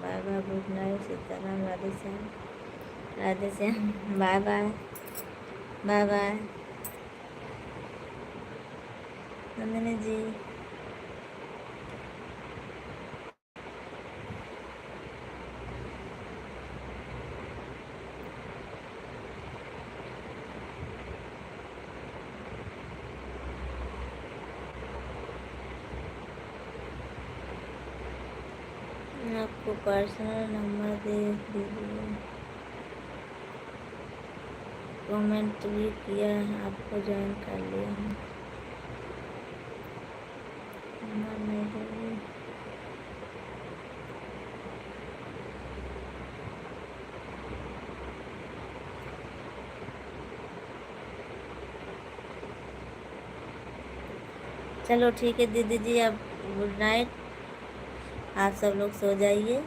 bye bye, good night, Sitaram, Radhe Shyam, Radhe Shyam, bye bye, bye bye Nandini ji. आपको पर्सनल नंबर दे दीजिए, कमेंट भी किया है, आपको ज्वाइन कर लिया हूँ, नंबर नहीं दोगे। चलो ठीक है दीदी जी, अब गुड नाइट, आप सब लोग सो जाइए।